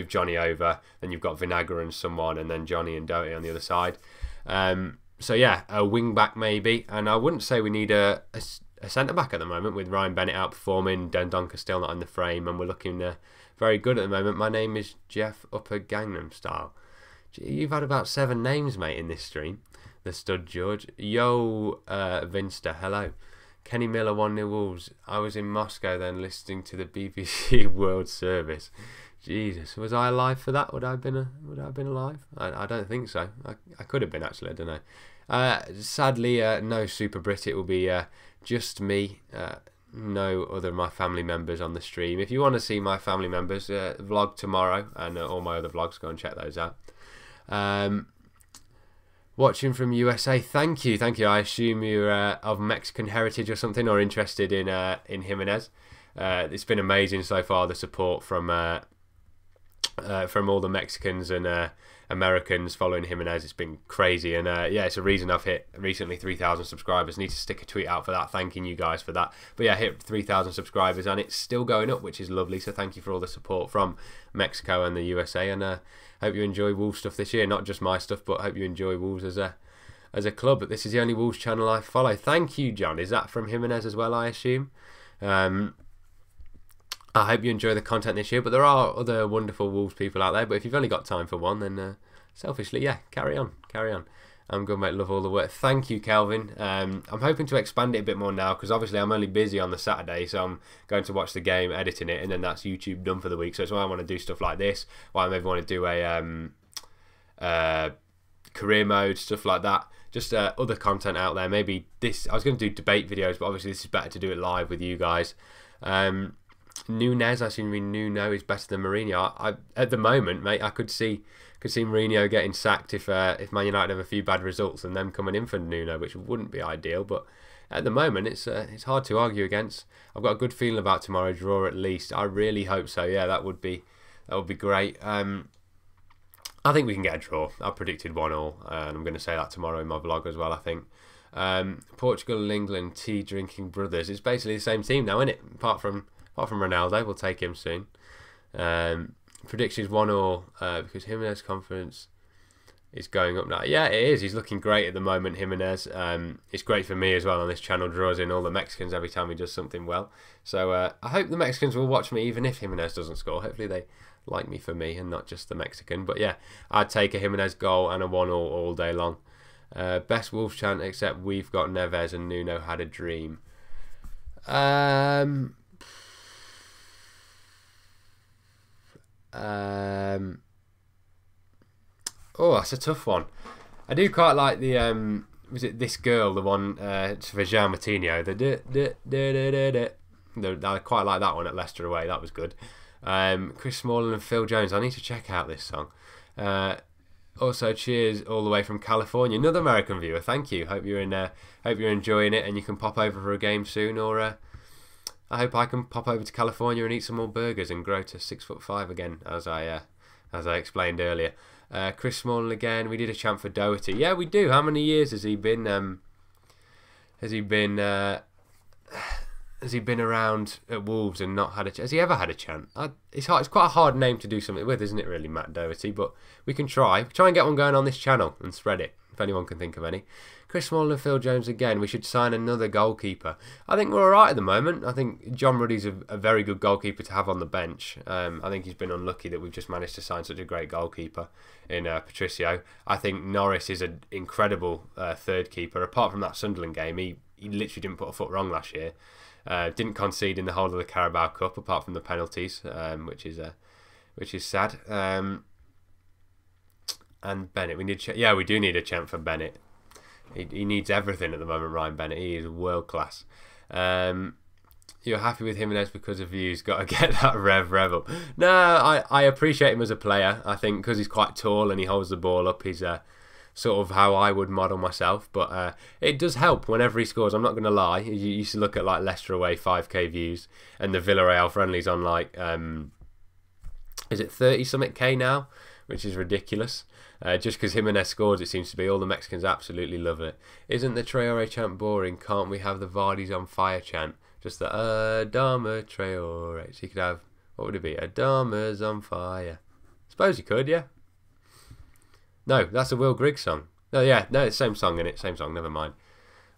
Speaker 1: Johnny over. Then you've got Vinagre and someone, and then Johnny and Doty on the other side. So yeah, a wing back maybe. And I wouldn't say we need a centre back at the moment with Ryan Bennett outperforming, Dendonka still not in the frame, and we're looking very good at the moment. My name is Jeff Upper Gangnam Style. You've had about 7 names, mate, in this stream. The Stud George. Yo, Vinster, hello. Kenny Miller, 1-0 Wolves. I was in Moscow then listening to the BBC World Service. Jesus, was I alive for that? Would I have been alive? I don't think so. I could have been, actually. I don't know. Sadly, no Super Brit. It will be just me. No other of my family members on the stream. If you want to see my family members, vlog tomorrow and all my other vlogs, go and check those out. Watching from USA, thank you. I assume you're of Mexican heritage or something, or interested in Jimenez. It's been amazing so far, the support from all the Mexicans and Americans following Jimenez. It's been crazy, and yeah, it's a reason I've hit recently 3,000 subscribers. Need to stick a tweet out for that, thanking you guys for that. But yeah, hit 3,000 subscribers, and it's still going up, which is lovely. So thank you for all the support from Mexico and the USA, and hope you enjoy Wolves stuff this year. Not just my stuff, but hope you enjoy Wolves as a club. But this is the only Wolves channel I follow. Thank you, John. Is that from Jimenez as well, I assume? I hope you enjoy the content this year, but there are other wonderful Wolves people out there. But if you've only got time for one, then selfishly, yeah, carry on. I'm good, mate. Love all the work. Thank you, Kelvin. I'm hoping to expand it a bit more now, because obviously I'm only busy on the Saturday, so I'm going to watch the game, editing it, and then that's YouTube done for the week. So it's why I want to do stuff like this, why I maybe want to do a career mode, stuff like that. Just other content out there. Maybe this, I was going to do debate videos, but obviously this is better to do it live with you guys. Nunes, I assume Nuno is better than Mourinho. I at the moment, mate, I could see Mourinho getting sacked if Man United have a few bad results and them coming in for Nuno, which wouldn't be ideal. But at the moment, it's hard to argue against. I've got a good feeling about tomorrow, draw at least. I really hope so. Yeah, that would be great. I think we can get a draw. I predicted 1-1, and I'm going to say that tomorrow in my vlog as well, I think. Portugal and England, tea drinking brothers. It's basically the same team now, isn't it? Apart from Ronaldo, we'll take him soon. Predictions 1-1 because Jimenez confidence is going up now. Yeah, it is. He's looking great at the moment, Jimenez. It's great for me as well on this channel. Draws in all the Mexicans every time he does something well. So I hope the Mexicans will watch me even if Jimenez doesn't score. Hopefully they like me for me and not just the Mexican. But yeah, I'd take a Jimenez goal and a 1-1 all day long. Best Wolves chant except we've got Neves and Nuno had a dream. Oh, that's a tough one. I do quite like the was it This Girl, the one for Jean Martino, I quite like that one at Leicester away. That was good. Chris Smalling and Phil Jones, I need to check out this song. Also, cheers all the way from California. Another American viewer. Thank you. Hope you're enjoying it, and you can pop over for a game soon. Or I hope I can pop over to California and eat some more burgers and grow to 6'5" again, as I explained earlier. Chris Smalling again. We did a chant for Doherty. Yeah, we do. How many years has he been? Has he been around at Wolves and not had a? Has he ever had a chant? It's hard. It's quite a hard name to do something with, isn't it? Really, Matt Doherty. But we can try and get one going on this channel and spread it. If anyone can think of any. Chris Smalling and Phil Jones again. We should sign another goalkeeper. I think we're all right at the moment. I think John Ruddy's a very good goalkeeper to have on the bench. I think he's been unlucky that we've just managed to sign such a great goalkeeper in Patricio. I think Norris is an incredible third keeper. Apart from that Sunderland game, he literally didn't put a foot wrong last year. Didn't concede in the whole of the Carabao Cup apart from the penalties, which is sad. And Bennett, we do need a chant for Bennett. He needs everything at the moment, Ryan Bennett. He is world class. You're happy with Jimenez because of views. Got to get that rev up. No, I appreciate him as a player. I think because he's quite tall and he holds the ball up, he's sort of how I would model myself. But it does help whenever he scores. I'm not going to lie. You used to look at like Leicester away 5k views, and the Villarreal friendlies on like is it 30 something k now, which is ridiculous. Just because Jimenez scores, it seems to be. All the Mexicans absolutely love it. Isn't the Traore chant boring? Can't we have the Vardy's on fire chant? Just the Adama Traore. So you could have, what would it be? Adama's on fire. Suppose you could, yeah. No, that's a Will Griggs song. No, yeah, no, it's the same song, innit? Same song, never mind.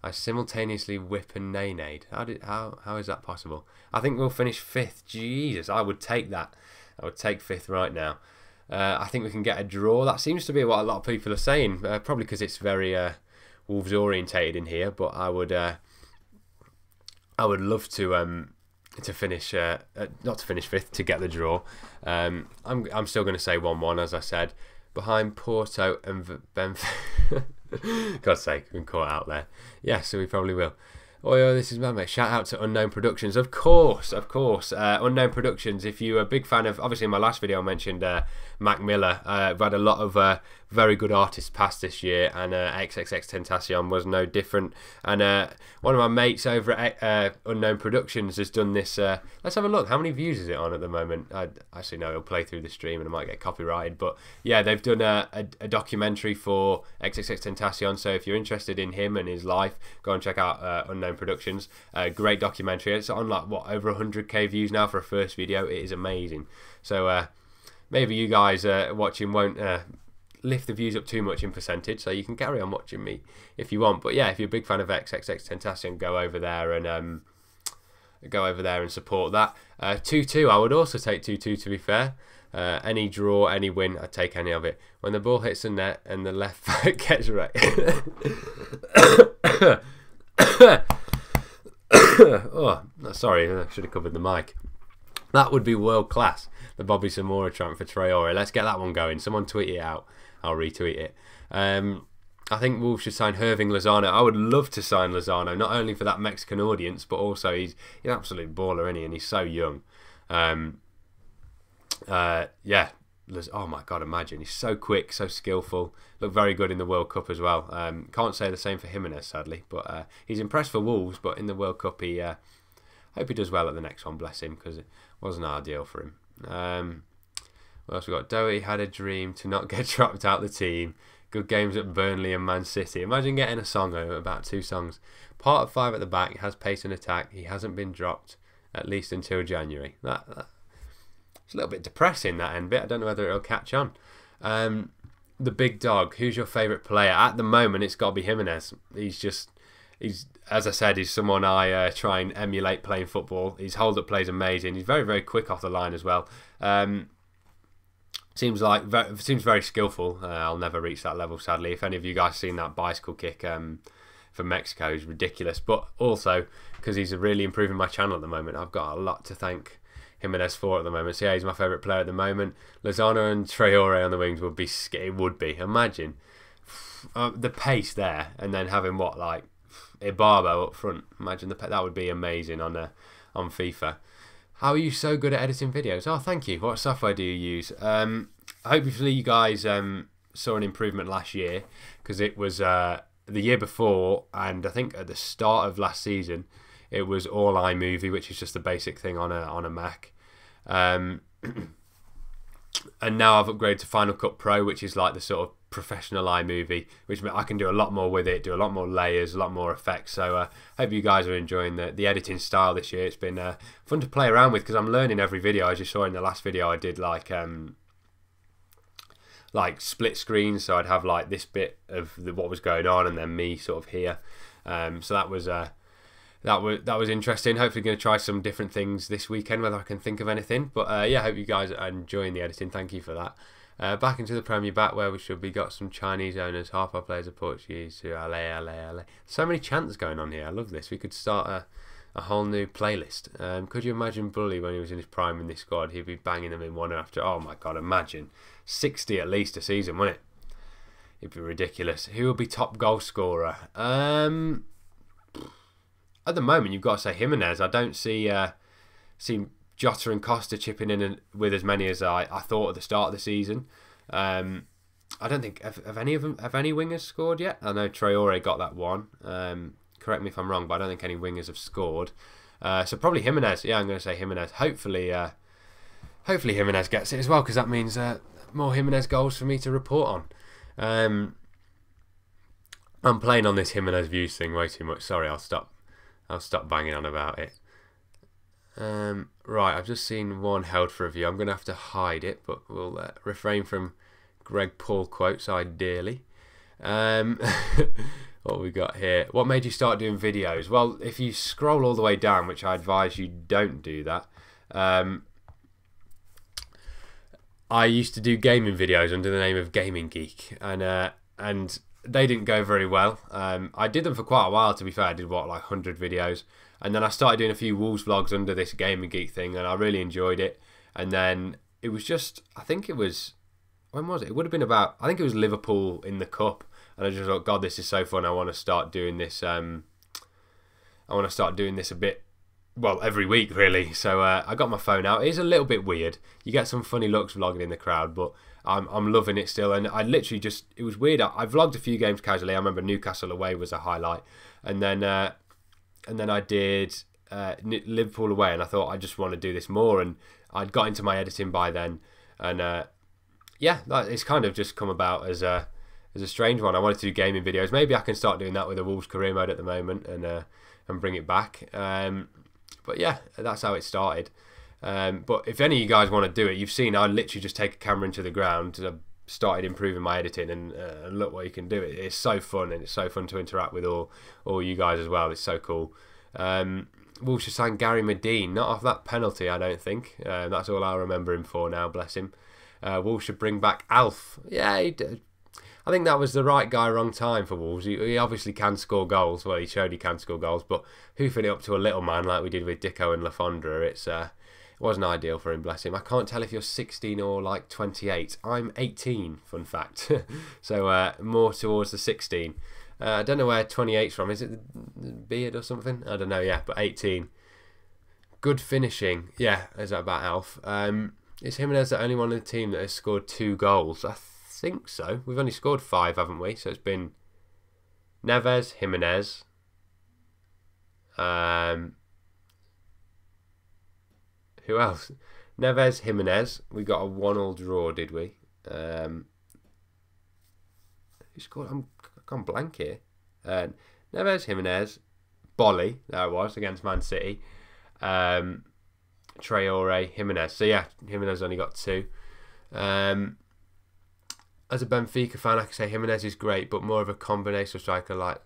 Speaker 1: I simultaneously whip and nay-nade. How is that possible? I think we'll finish 5th. Jesus, I would take that. I would take 5th right now. I think we can get a draw. That seems to be what a lot of people are saying. Probably because it's very Wolves orientated in here. But I would love to finish not to finish 5th, to get the draw. I'm still going to say 1-1, as I said, behind Porto and Benfica. God's sake, we've been caught out there. Yeah, so we probably will. Oh, this is mate. Shout out to Unknown Productions, of course. Unknown Productions. If you're a big fan of, obviously in my last video I mentioned Mac Miller. We've had a lot of very good artists past this year, and XXXTentacion was no different. And one of my mates over at Unknown Productions has done this. Let's have a look. How many views is it on at the moment? I actually know it'll play through the stream and it might get copyrighted. But yeah, they've done a documentary for XXXTentacion. So if you're interested in him and his life, go and check out Unknown Productions. Great documentary. It's on like what, over 100k views now for a first video. It is amazing. So maybe you guys watching won't lift the views up too much in percentage, so you can carry on watching me if you want. But yeah, if you're a big fan of XXXTentacion, go over there and support that. 2-2, I would also take 2-2, to be fair. Any draw, any win, I'd take any of it. When the ball hits the net and the left foot gets right. Oh, sorry, I should have covered the mic. That would be world class. The Bobby Samora chant for Traore. Let's get that one going. Someone tweet it out. I'll retweet it. I think Wolves should sign Irving Lozano. I would love to sign Lozano, not only for that Mexican audience, but also he's an absolute baller, isn't he? And he's so young. Yeah. Oh my God, imagine. He's so quick, so skillful. Looked very good in the World Cup as well. Can't say the same for Jimenez, sadly. But he's impressed for Wolves, but in the World Cup, he hope he does well at the next one, bless him, because it wasn't ideal for him. What else we got? Doherty had a dream to not get dropped out the team. Good games at Burnley and Man City. Imagine getting a song over about 2 songs. Part of 5 at the back, has pace and attack. He hasn't been dropped, at least until January. It's a little bit depressing, that end bit. I don't know whether it'll catch on. The big dog. Who's your favourite player? At the moment, it's got to be Jimenez. He's as I said, he's someone I try and emulate playing football. His hold-up play is amazing. He's very, very quick off the line as well. Seems very skillful. I'll never reach that level, sadly. If any of you guys seen that bicycle kick for Mexico, is ridiculous. But also because he's really improving my channel at the moment. I've got a lot to thank Jimenez for at the moment. So yeah, he's my favourite player at the moment. Lozano and Traore on the wings would be. It would be. Imagine the pace there, and then having what, like Ibarbo up front. Imagine that would be amazing on FIFA. How are you so good at editing videos? Oh, thank you. What software do you use? Hopefully you guys saw an improvement last year, because it was the year before, and I think at the start of last season, it was all iMovie, which is just the basic thing on a Mac. And now I've upgraded to Final Cut Pro, which is like the sort of professional iMovie, which I can do a lot more with it, do a lot more layers, a lot more effects. So hope you guys are enjoying the editing style this year. It's been fun to play around with, because I'm learning every video. As you saw in the last video, I did like split screens, so I'd have like this bit of what was going on, and then me sort of here. So that was interesting. Hopefully going to try some different things this weekend, whether I can think of anything. But yeah, hope you guys are enjoying the editing. Thank you for that. Back into the Premier, back where we should be. Got some Chinese owners, half our players are Portuguese. So many chants going on here. I love this. We could start a whole new playlist. Could you imagine Bully when he was in his prime in this squad? He'd be banging them in one after. Oh my god, imagine 60 at least a season, wouldn't it? It'd be ridiculous. Who will be top goal scorer? At the moment, you've got to say Jimenez. I don't see Jota and Costa chipping in with as many as I thought at the start of the season. I don't think have any wingers scored yet. I know Traore got that one. Correct me if I'm wrong, but I don't think any wingers have scored. So probably Jimenez. Yeah, I'm going to say Jimenez. Hopefully Jimenez gets it as well, because that means more Jimenez goals for me to report on. I'm playing on this Jimenez views thing way too much. Sorry, I'll stop banging on about it. Right, I've just seen one held for review. I'm going to have to hide it, but we'll refrain from Greg Paul quotes ideally. What we got here? What made you start doing videos? Well, if you scroll all the way down, which I advise you don't do that, I used to do gaming videos under the name of Gaming Geek, and they didn't go very well. I did them for quite a while, to be fair. I did like 100 videos, and then I started doing a few Wolves vlogs under this Gaming Geek thing, and I really enjoyed it. And then it was just, I think it was, when was it? It would have been about, I think it was Liverpool in the Cup, and I just thought, God, this is so fun. I want to start doing this. I want to start doing this a bit, well, every week really. So I got my phone out. It is a little bit weird. You get some funny looks vlogging in the crowd, but I'm loving it still. And I literally just, it was weird. I vlogged a few games casually. I remember Newcastle away was a highlight, and then I did Liverpool away, and I thought I just want to do this more. And I'd got into my editing by then, and yeah, it's kind of just come about as a strange one. I wanted to do gaming videos. Maybe I can start doing that with a Wolves career mode at the moment, and bring it back. But yeah, that's how it started. But if any of you guys want to do it, you've seen I literally just take a camera into the ground. I've started improving my editing, and look what you can do. It's so fun, and it's so fun to interact with all you guys as well. It's so cool. Wolves should sign Gary Medine, not off that penalty, I don't think. That's all I'll remember him for now, bless him. Wolves should bring back Alf. Yeah, he did. I think that was the right guy, wrong time for Wolves. He obviously can score goals. Well, he showed he can score goals, but hoofing it up to a little man like we did with Dicko and Lafondra, it wasn't ideal for him, bless him. I can't tell if you're 16 or like 28. I'm 18, fun fact. So more towards the 16. I don't know where 28's from. Is it the beard or something? I don't know, yeah, but 18. Good finishing. Yeah, is that about Alf? Is Jimenez the only one in the team that has scored 2 goals? I think so. We've only scored 5, haven't we? So it's been Neves, Jimenez, who else? Neves, Jimenez. We got a 1-1 draw, did we? Who scored? I'm gone blank here. Neves, Jimenez, Bolly. There it was against Man City. Traore, Jimenez. So yeah, Jimenez only got 2. As a Benfica fan, I can say Jimenez is great, but more of a combination striker, like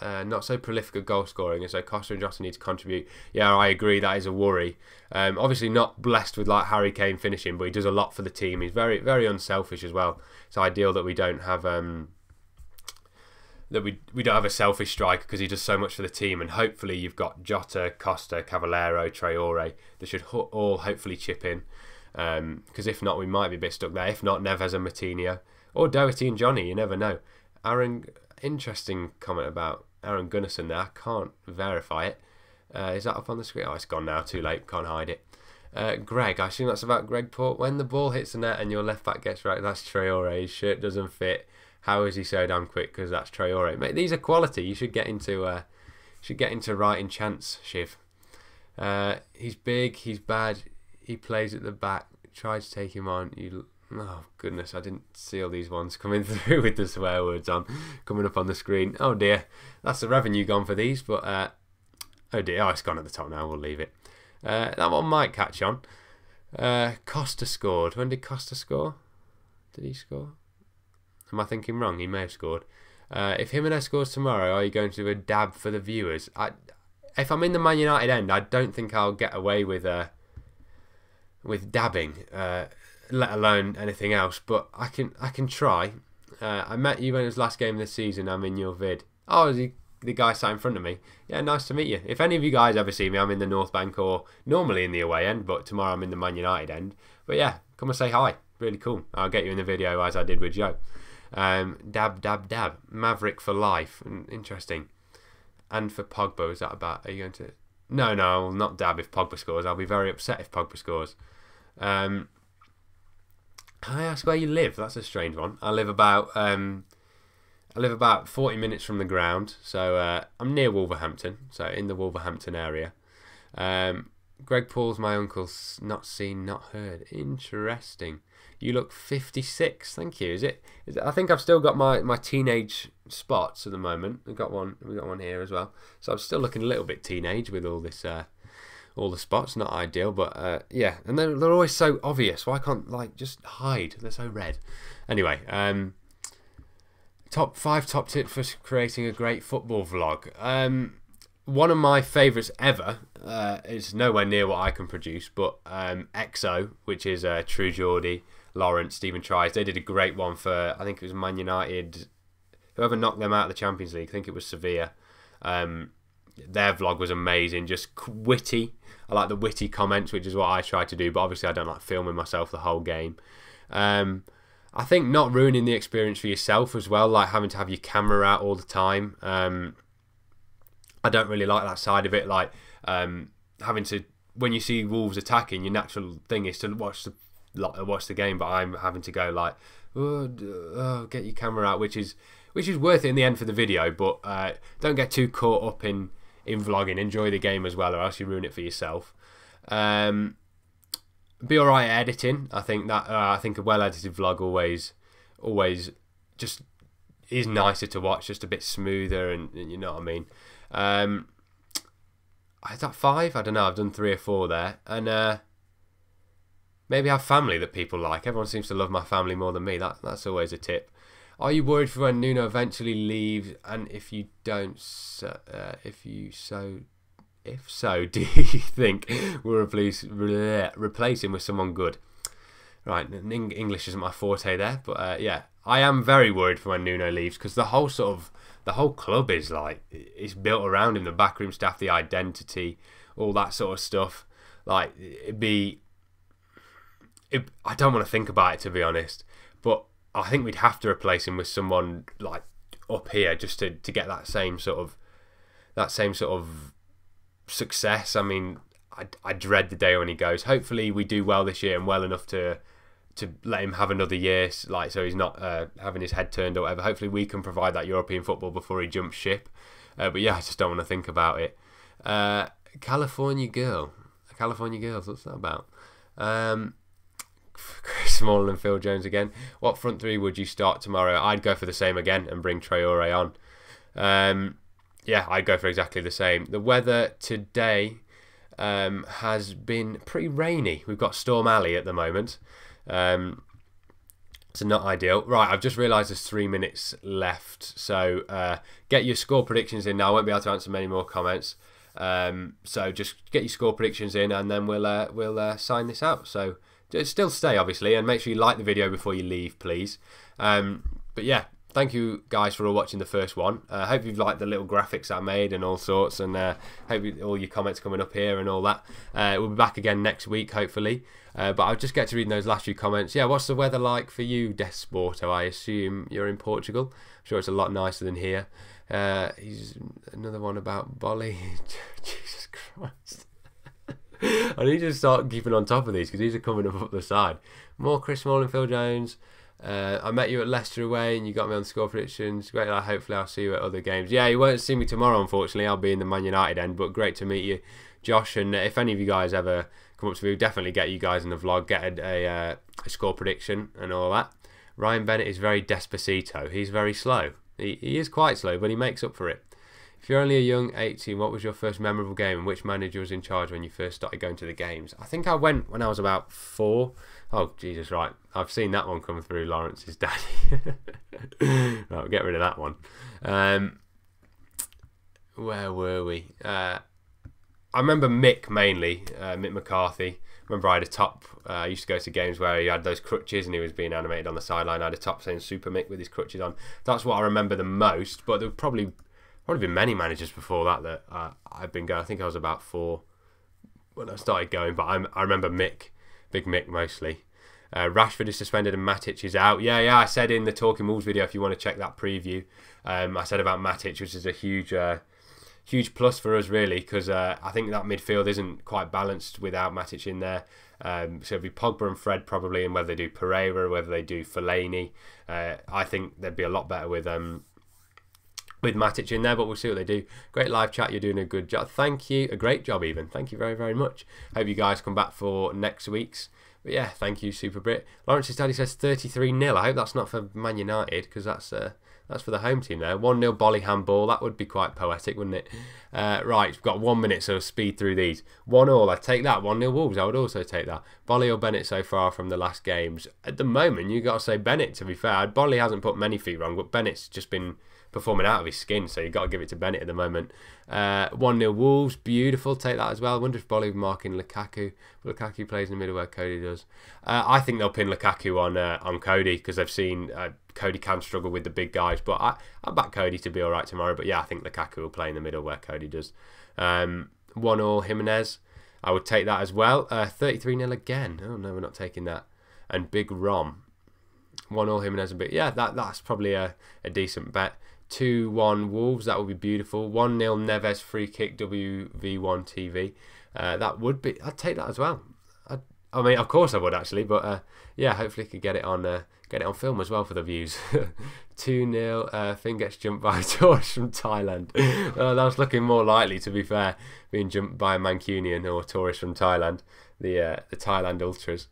Speaker 1: not so prolific at goal scoring, and so Costa and Jota need to contribute. Yeah, I agree, that is a worry. Obviously not blessed with like Harry Kane finishing, but he does a lot for the team. He's very, very unselfish as well. It's ideal that we don't have we don't have a selfish striker, because he does so much for the team. And hopefully you've got Jota, Costa, Cavallero, Traore that should all hopefully chip in. Because if not, we might be a bit stuck there. If not, Neves and Matinho, or Doherty and Johnny, you never know. Aaron, interesting comment about Aaron Gunnarsson there. I can't verify it. Is that up on the screen? Oh, it's gone now, too late, can't hide it. Greg, I assume that's about Greg Port. When the ball hits the net and your left back gets right, that's Traore. His shirt doesn't fit. How is he so damn quick? Because that's Traore. Mate, these are quality. You should get into writing chants, Shiv. He's big. He's bad. He plays at the back. Try to take him on. Oh goodness, I didn't see all these ones coming through with the swear words coming up on the screen. Oh dear, that's the revenue gone for these. But oh dear, it's gone at the top now. We'll leave it. That one might catch on. Costa scored. When did Costa score? Did he score? Am I thinking wrong? He may have scored. If Jimenez scores tomorrow, are you going to do a dab for the viewers? If I'm in the Man United end, I don't think I'll get away with dabbing, let alone anything else. But I can try. I met you when it was last game of the season. I'm in your vid. Oh, is he the guy sat in front of me? Yeah, nice to meet you. If any of you guys ever see me, I'm in the North Bank or normally in the away end, but tomorrow I'm in the Man United end. But yeah, come and say hi. Really cool. I'll get you in the video as I did with Joe. Dab, dab, dab. Maverick for life. Interesting. And for Pogba, is that about? Are you going to? No, I will not dab if Pogba scores. I'll be very upset if Pogba scores. Can I ask where you live? That's a strange one. I live about 40 minutes from the ground, so I'm near Wolverhampton, so in the Wolverhampton area. Greg Paul's my uncle. Not seen, not heard. Interesting. You look 56. Thank you. Is it? I think I've still got my teenage spots at the moment. We got one here as well. So I'm still looking a little bit teenage with all this, all the spots. Not ideal, but yeah. And they're always so obvious. Why can't just hide? They're so red. Anyway, top 5 top tips for creating a great football vlog. One of my favourites ever is nowhere near what I can produce, but EXO, which is True Geordie, Lawrence, Stephen Tries. They did a great one for, I think it was Man United, whoever knocked them out of the Champions League. I think it was Sevilla. Their vlog was amazing, just witty. I like the witty comments, which is what I try to do, but obviously I don't like filming myself the whole game. I think not ruining the experience for yourself as well, like having to have your camera out all the time. I don't really like that side of it, like having to, when you see Wolves attacking, your natural thing is to watch the game, but I'm having to go like, get your camera out, which is worth it in the end for the video, but don't get too caught up in vlogging. Enjoy the game as well, or else you ruin it for yourself. Be alright at editing. I think a well-edited vlog always just is nicer to watch, just a bit smoother, and you know what I mean. Is that 5? I don't know. I've done 3 or 4 there, and maybe have family that people like. Everyone seems to love my family more than me. That's always a tip. Are you worried for when Nuno eventually leaves? And if you don't, if so, do you think we'll replace him with someone good? Right, English isn't my forte there, but yeah, I am very worried for when Nuno leaves, because the whole club is it's built around him. The backroom staff, the identity, all that sort of stuff. Like I don't want to think about it, to be honest, but I think we'd have to replace him with someone like up here just to get that same sort of success. I mean, I dread the day when he goes. Hopefully we do well this year and well enough to let him have another year, so he's not having his head turned or whatever. Hopefully we can provide that European football before he jumps ship. But yeah, I just don't want to think about it. California Girls, what's that about? Chris Smalling and Phil Jones again. What front 3 would you start tomorrow? I'd go for the same again and bring Traore on. Yeah, I'd go for exactly the same. The weather today has been pretty rainy. We've got Storm Alley at the moment. So not ideal. Right, I've just realised there's 3 minutes left. So get your score predictions in now. I won't be able to answer many more comments. So just get your score predictions in, and then we'll sign this out. So still stay, obviously, and make sure you like the video before you leave, please. But yeah, thank you guys for all watching the first one. I hope you've liked the little graphics I made and all sorts, and hope all your comments coming up here and all that. We'll be back again next week, hopefully. But I'll just get to reading those last few comments. Yeah, what's the weather like for you, Desporto? I assume you're in Portugal. I'm sure it's a lot nicer than here. He's another one about Bolly. Jesus Christ. I need to start keeping on top of these because these are coming up the side. More Chris Smalling, Phil Jones. I met you at Leicester away and you got me on score predictions. Great. Hopefully I'll see you at other games. Yeah, you won't see me tomorrow, unfortunately. I'll be in the Man United end, but great to meet you, Josh. And if any of you guys ever come up to me, we'll definitely get you guys in the vlog, get a score prediction and all that. Ryan Bennett is very Despacito. He's very slow. He is quite slow, but he makes up for it. If you're only a young 18, what was your first memorable game and which manager was in charge when you first started going to the games? I think I went when I was about 4. Oh, Jesus, right. I've seen that one come through, Lawrence's daddy. Right, we'll get rid of that one. Where were we? I remember Mick mainly, Mick McCarthy. Remember I had a top, I used to go to games where he had those crutches and he was being animated on the sideline. I had a top saying Super Mick with his crutches on. That's what I remember the most, but there were probably been many managers before that I've been going. I think I was about 4 when I started going, but I remember Mick, Big Mick mostly. Rashford is suspended and Matic is out. Yeah, I said in the Talking Wolves video, if you want to check that preview, I said about Matic, which is a huge plus for us really, because I think that midfield isn't quite balanced without Matic in there. So it'd be Pogba and Fred probably, and whether they do Pereira, whether they do Fellaini. I think they'd be a lot better with Matic in there, but we'll see what they do. Great live chat, you're doing a good job. Thank you, a great job even. Thank you very, very much. Hope you guys come back for next week's. But yeah, thank you, Super Brit. Lawrence's daddy says 33-0. I hope that's not for Man United, because that's for the home team there. 1-0 Bolly handball. That would be quite poetic, wouldn't it? Right, we've got 1 minute, so speed through these. 1-1, I'd take that. 1-0 Wolves, I would also take that. Bolly or Bennett so far from the last games? At the moment, you've got to say Bennett, to be fair. Bolly hasn't put many feet wrong, but Bennett's just been performing out of his skin, so you've got to give it to Bennett at the moment. 1-0 Wolves, beautiful, take that as well. I wonder if Bolly will mark in Lukaku, but Lukaku plays in the middle where Cody does. I think they'll pin Lukaku on Cody, because they've seen Cody can struggle with the big guys, but I back Cody to be alright tomorrow. But yeah, I think Lukaku will play in the middle where Cody does. 1-1 Jimenez, I would take that as well. 33-0 again. Oh no, we're not taking that. And Big Rom, 1-1 Jimenez a bit. Yeah, that's probably a decent bet. 2-1 Wolves, that would be beautiful. 1-0 Neves free kick WV1 TV. That would be, I'd take that as well. I mean, of course I would actually, but yeah, hopefully I could get it on film as well for the views. 2-0. Finn gets jumped by a tourist from Thailand. That was looking more likely, to be fair, being jumped by a Mancunian or a tourist from Thailand. The Thailand Ultras.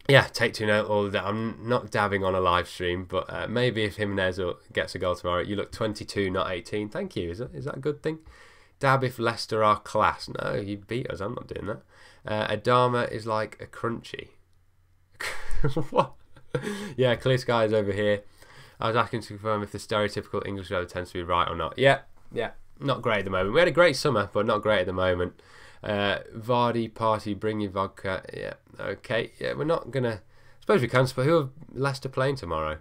Speaker 1: Yeah, take 2-0 all the day. I'm not dabbing on a live stream, but maybe if Jimenez gets a goal tomorrow. You look 22, not 18. Thank you. Is that a good thing? Dab if Leicester are class. No, you beat us. I'm not doing that. Adama is like a crunchy. What? Yeah, clear skies over here. I was asking to confirm if the stereotypical English weather tends to be right or not. Yeah, not great at the moment. We had a great summer, but not great at the moment. Vardy party, bring your vodka. Yeah, okay. Yeah, we're not gonna. I suppose we can. Who are Leicester playing tomorrow?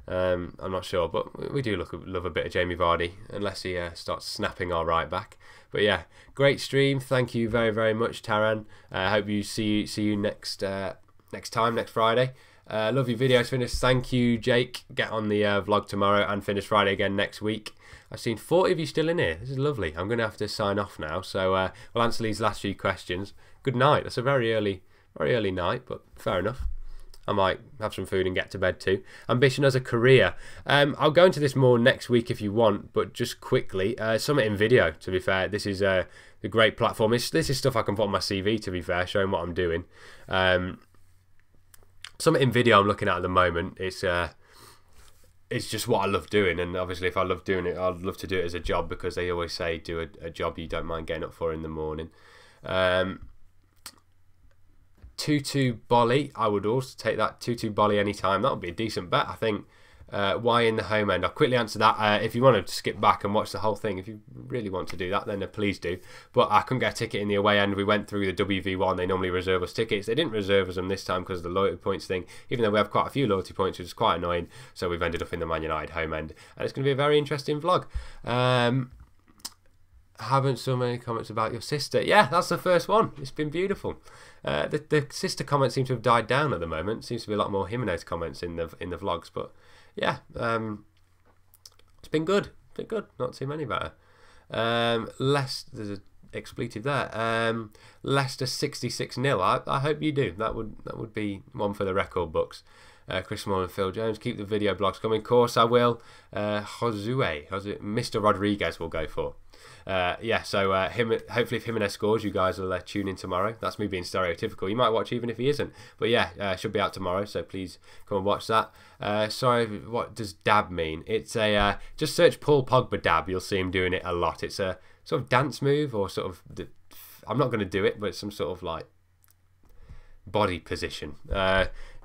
Speaker 1: I'm not sure, but we do love a bit of Jamie Vardy, unless he starts snapping our right back. But yeah, great stream. Thank you very, very much, Taran. I hope you see you next Friday. Love your videos, Finerrz. Thank you, Jake. Get on the vlog tomorrow and Finerrz Friday again next week. I've seen 40 of you still in here. This is lovely. I'm going to have to sign off now, so we'll answer these last few questions. Good night. That's a very early night, but fair enough. I might have some food and get to bed too. Ambition as a career. I'll go into this more next week if you want, but just quickly, Summit in video, to be fair. This is a great platform. This is stuff I can put on my CV, to be fair, showing what I'm doing. Summit in video I'm looking at the moment. It's just what I love doing, and obviously if I love doing it, I'd love to do it as a job, because they always say do a job you don't mind getting up for in the morning. 2-2 Bolly, I would also take that. 2-2 Bolly anytime. That would be a decent bet, I think. Why in the home end? I'll quickly answer that. If you want to skip back and watch the whole thing, if you really want to do that, then please do. But I couldn't get a ticket in the away end. We went through the WV1. They normally reserve us tickets. They didn't reserve us them this time because of the loyalty points thing, even though we have quite a few loyalty points, which is quite annoying. So we've ended up in the Man United home end. And it's going to be a very interesting vlog. Haven't so many comments about your sister. Yeah, that's the first one. It's been beautiful. The sister comments seem to have died down at the moment. Seems to be a lot more Jimenez comments in the vlogs, but yeah, it's been good. Not too many better. There's expletive there. Leicester 66-0. I hope you do. That would be one for the record books. Chris Small and Phil Jones, keep the video blogs coming. Of course I will. Mr. Rodriguez will go for. Yeah, so hopefully if Jimenez scores, you guys will tune in tomorrow. That's me being stereotypical. You might watch even if he isn't. But yeah, should be out tomorrow, so please come and watch that. Sorry, what does dab mean? It's a just search Paul Pogba dab. You'll see him doing it a lot. It's a sort of dance move, or sort of I'm not going to do it, but it's some sort of like body position.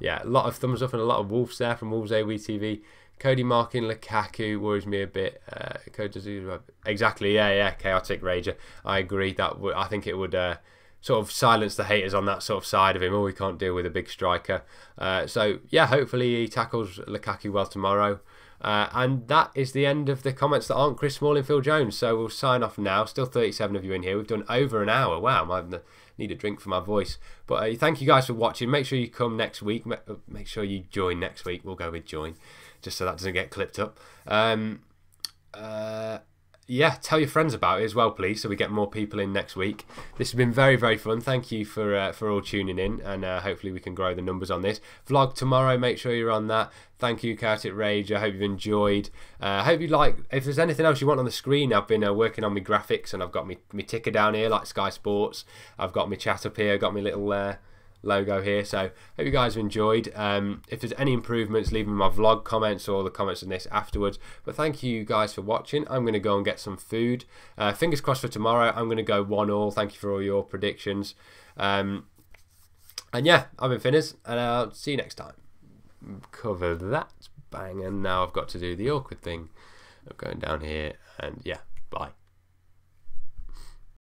Speaker 1: Yeah, a lot of thumbs up and a lot of Wolves there from Wolves AWTV. Cody marking Lukaku worries me a bit. Exactly, yeah, chaotic rager. I agree. I think it would sort of silence the haters on that sort of side of him. Oh, we can't deal with a big striker. So yeah, hopefully he tackles Lukaku well tomorrow. And that is the end of the comments that aren't Chris Smalling, Phil Jones. So we'll sign off now. Still 37 of you in here. We've done over an hour. Wow, I need a drink for my voice. But thank you guys for watching. Make sure you come next week. Make sure you join next week. We'll go with join, just so that doesn't get clipped up. Yeah, tell your friends about it as well, please, so we get more people in next week. This has been very, very fun. Thank you for all tuning in, and hopefully we can grow the numbers on this. Vlog tomorrow, make sure you're on that. Thank you, Chaotic Rage. I hope you've enjoyed. I hope you like. If there's anything else you want on the screen, I've been working on my graphics, and I've got my ticker down here, like Sky Sports. I've got my chat up here, got my little logo here. So hope you guys have enjoyed. If there's any improvements, leave them in my vlog comments or the comments on this afterwards. But thank you guys for watching. I'm going to go and get some food. Fingers crossed for tomorrow. I'm going to go 1-1. Thank you for all your predictions. And yeah, I've been Finerrz, and I'll see you next time. Cover that, bang. And now I've got to do the awkward thing of going down here, and yeah.